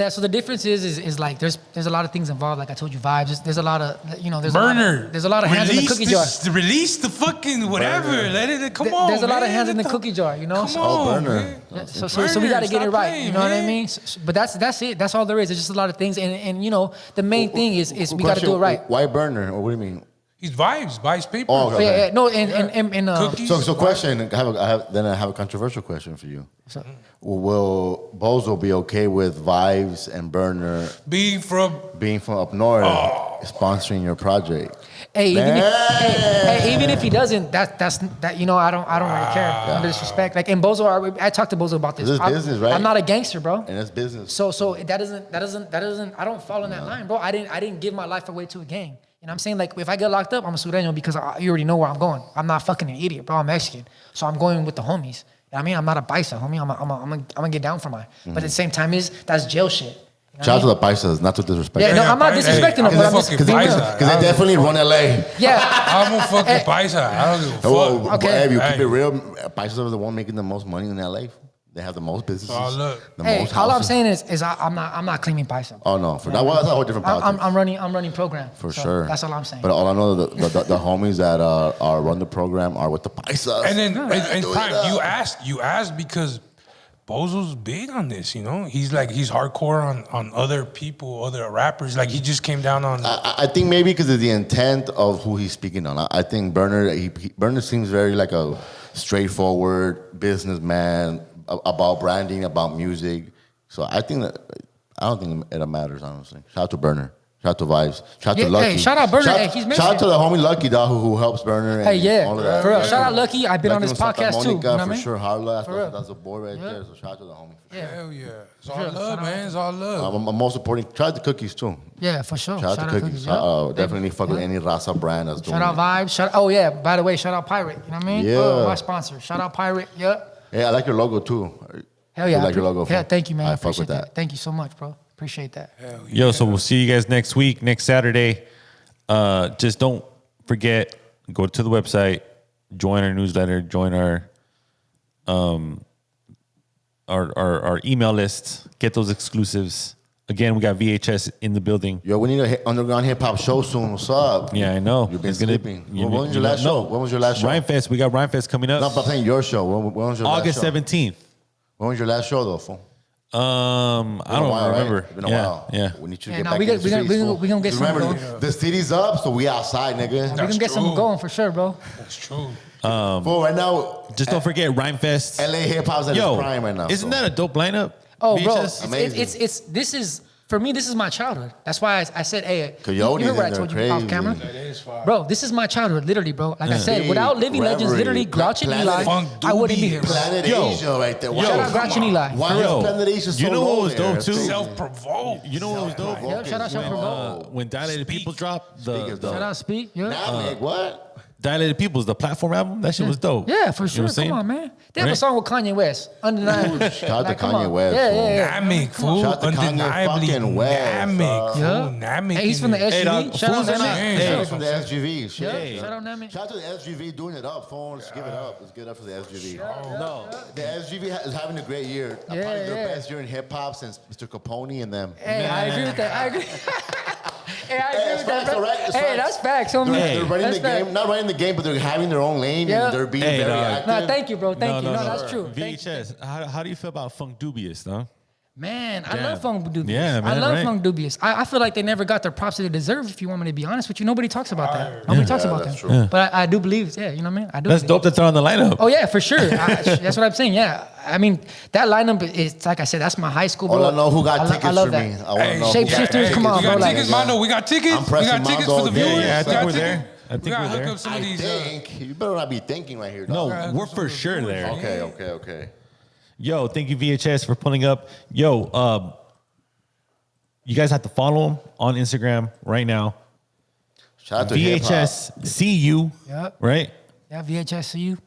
so the difference is like there's a lot of things involved. Like I told you, vibes. There's a lot of there's Burner. there's a lot of hands in the cookie jar. Release the fucking whatever. Burner. Let it come on. There's a lot of man. hands in Let the cookie jar. You know. Come So- on, Burner. man. Yeah, so we got to get it Stop right. playing, You know what I man. mean? But that's it. That's all there is. It's just a lot of things, and the main thing is we got to do it right. Why burner? Or what do you mean? He's vibes paper. Oh, okay. Yeah, no, and Cookies. So question. I have a controversial question for you. So- Will Bozo be okay with Vibes and Burner Be from being from up north Oh. sponsoring your project? Hey, even if, Man. even if he doesn't, that's I don't really care. No disrespect. Like in Bozo, I talked to Bozo about this. This is business, right? I'm not a gangster, bro. And that's business. So that doesn't. I don't fall in that line, bro. I didn't give my life away to a gang. You know what I'm saying? Like if I get locked up, I'm a Sureño because you already know where I'm going. I'm not fucking an idiot, bro. I'm Mexican, so I'm going with the homies. You know what I mean, I'm not a paisa, homie. I'm gonna get down for mine. But at the same time, that's jail shit. You know what Shout I out to mean? the Paisas, not to disrespect. Yeah, no, I'm not Hey, disrespecting them, I'm but a I'm just fucking being real. paisa. Because they definitely run LA. Yeah. I'm a fucking paisa. I don't give a fuck. Oh, Okay. Hey, if you keep Hey. it real, Paisas are the one making the most money in LA. They have the most businesses. Oh, look. The Hey, most all I'm houses. saying is I'm not claiming paisa. Oh no, for that was a whole different politics. I'm running program For so sure. That's all I'm saying. But all I know, the homies that are run the program are with the paisas. And then, and Do it Prime, up. you asked because Bozo's big on this, you know? He's hardcore on other people, other rappers. Like, he just came down on... I think maybe because of the intent of who he's speaking on. I think Burner, Burner seems very like a straightforward businessman about branding, about music. So I don't think it matters, honestly. Shout out to Burner. Shout out to Vibes. Shout out to Lucky. Hey, shout out Burner. Hey, he's shout out to the homie Lucky, dog, who helps Burner. Hey, and yeah, all of that. for real. Shout out Lucky. I've been on Lucky this from Santa podcast too. You Monica, know what I for mean? sure. Harla, For real. that's a boy right there. So shout out to the homie. Yeah. Hell yeah. It's all Sure. love, man. It's all love. I'm most supporting. Try out the cookies too. Yeah, for sure. Shout out to cookies. yeah. Definitely fuck with any Raza brand that's doing Shout out it. Vibes. Oh yeah, by the way, shout out Pirate. You know what I mean? Yeah. My sponsor. Shout out Pirate. Yep. Hey, I like your logo too. Hell yeah. I like your logo. Yeah, fool. thank you, man. I fuck Appreciate with that. Thank you so much, bro. Appreciate that. Hell yeah. Yo, so we'll see you guys next week, next Saturday. Just don't forget, go to the website, join our newsletter, join our email list, get those exclusives. Again, we got VHS in the building. Yo, we need a underground hip hop show soon. What's up? Yeah, I know. You've been It's gonna- sleeping. When was your last show? When was your last show? Rhymefest. We got Rhymefest coming up. No, but I'm saying your show. When was your August last show? 17th. When was your last show, though, fool? I Been a don't while, right? remember. It's been a yeah, while. yeah. We need you to Yeah, get nah, back we in got- the we gonna- streets, we gonna- fool. we gonna get Remember, something the city's up, so we outside, nigga. We can get something true. going for sure, bro. That's true. Fool, right now, Just don't forget Rhymefest. LA hip hop's at its Yo, prime right now. isn't so. that a dope lineup? Oh, bro, VHS? Amazing. it's this is for me. This is my childhood. That's why I said, hey, Coyotes you heard what I in there, told you off crazy. camera, That is fire. bro. This is my childhood, literally, bro. Like I said, Big without living legends, Reverie, literally, Grouch and Planet Eli, Funk I wouldn't be Doobie, here. Bro. Planet Yo. Asia right there. Yo. Shout out Grouch and Eli. Why For is real. Planet Asia so You know what low was there? dope, too? Self-provoked. You know what was dope? Yep, shout out Self-Provoked. When Dilated People dropped Speakers, the though. Shout out Speak. Yeah. Nah, what? Dilated People's the platform album, that shit was dope. Yeah, for You know sure. what I'm saying? Come on, man. They have a Right? song with Kanye West. Undeniable. Shout out to Like, come Kanye on. West. Yeah, fool. yeah, yeah. Namek, fool. Shout out to Kanye Undeniably fucking West, Namek, fool. Yeah. Namek. Hey, he's in from the there. Hey, SUV. dog, Shout out fools are Namek. not- Hey, Shout hey. out from the SGV. Shit. Yeah, shout out Namek. Shout out to the SGV doing it up, phone. Let's give it up. Let's give it up for the SGV. No. The SGV is having a great year. Yeah, Probably their yeah. best year in hip hop since Mr. Capone and them. Hey, I agree with that. I agree. Hey, I agree it's with that. facts, bro. all right? It's Hey, facts. that's facts, homie. They're running That's the game, facts. not running the game, but they're having their own lane Yeah. and they're being Hey, very dog. active. Nah, thank you, bro. Thank you. No, that's true. Thank you. VHS, how do you feel about Funk Dubious, though? Man, I Damn. love Funk Dubious. Yeah, I man, love right? Funk Dubious. I feel like they never got their props that they deserve, if you want me to be honest with you. Nobody talks about that. Nobody talks about that's that. true. But I do believe, yeah, you know what I mean? I do That's believe. dope that they're on the lineup. Oh, yeah, for sure. That's what I'm saying, yeah. I mean, that lineup is, like I said, that's my high school, bro. All I know who got I tickets love for that. me. I want Hey, to know. Shapeshifters, come on, we bro, got like- tickets, Mondo. We got tickets. I'm We pressing got tickets Mondo for the all day. viewers. Yeah, I We think got we're tickets. there. I think We gotta we're hook there. up some of I these. think you better not be thinking right here. No, Dog. we're for sure there. Okay. Yo, thank you VHS for pulling up. Yo, you guys have to follow him on Instagram right now. Shout out to hip hop. VHS CU, Yep. right? Yeah, VHSCU.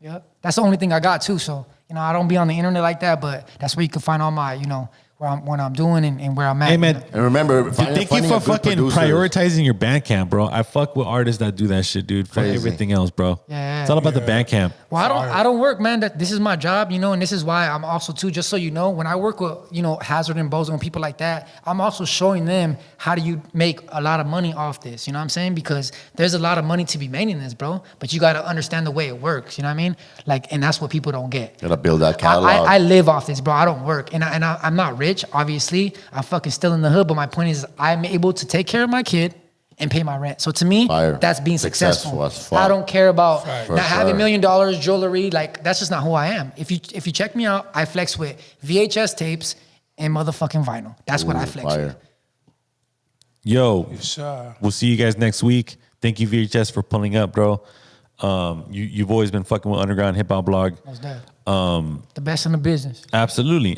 Yep. That's the only thing I got, too. So, you know, I don't be on the internet like that, but that's where you can find all my, you know, what I'm doing and where I'm at. Hey, man. you know. And remember, Dude, finding thank you a for good fucking producer. prioritizing your Bandcamp, bro. I fuck with artists that do that shit, dude. Fuck Crazy. everything else, bro. Yeah, It's all about the Bandcamp. Well, I don't work, man. This is my job, you know, and this is why I'm also too. Just so you know, when I work with, you know, Hazard and Bozo and people like that, I'm also showing them how do you make a lot of money off this. You know what I'm saying? Because there's a lot of money to be made in this, bro. But you got to understand the way it works. You know what I mean? Like, and that's what people don't get. Gotta build that catalog. I live off this, bro. I don't work, and I'm not rich, obviously. I'm fucking still in the hood, but my point is, I'm able to take care of my kid and pay my rent. So to me, Fire. that's being Successful successful. as fuck. I don't care about For not having sure. $1 million jewelry. Like, that's just not who I am. If you check me out, I flex with VHS tapes and motherfucking vinyl. That's what I flex Fire. with. Yo, Sure. we'll see you guys next week. Thank you, VHS, for pulling up, bro. You've always been fucking with Underground Hip Hop Blog. That's that. The best in the business. Absolutely.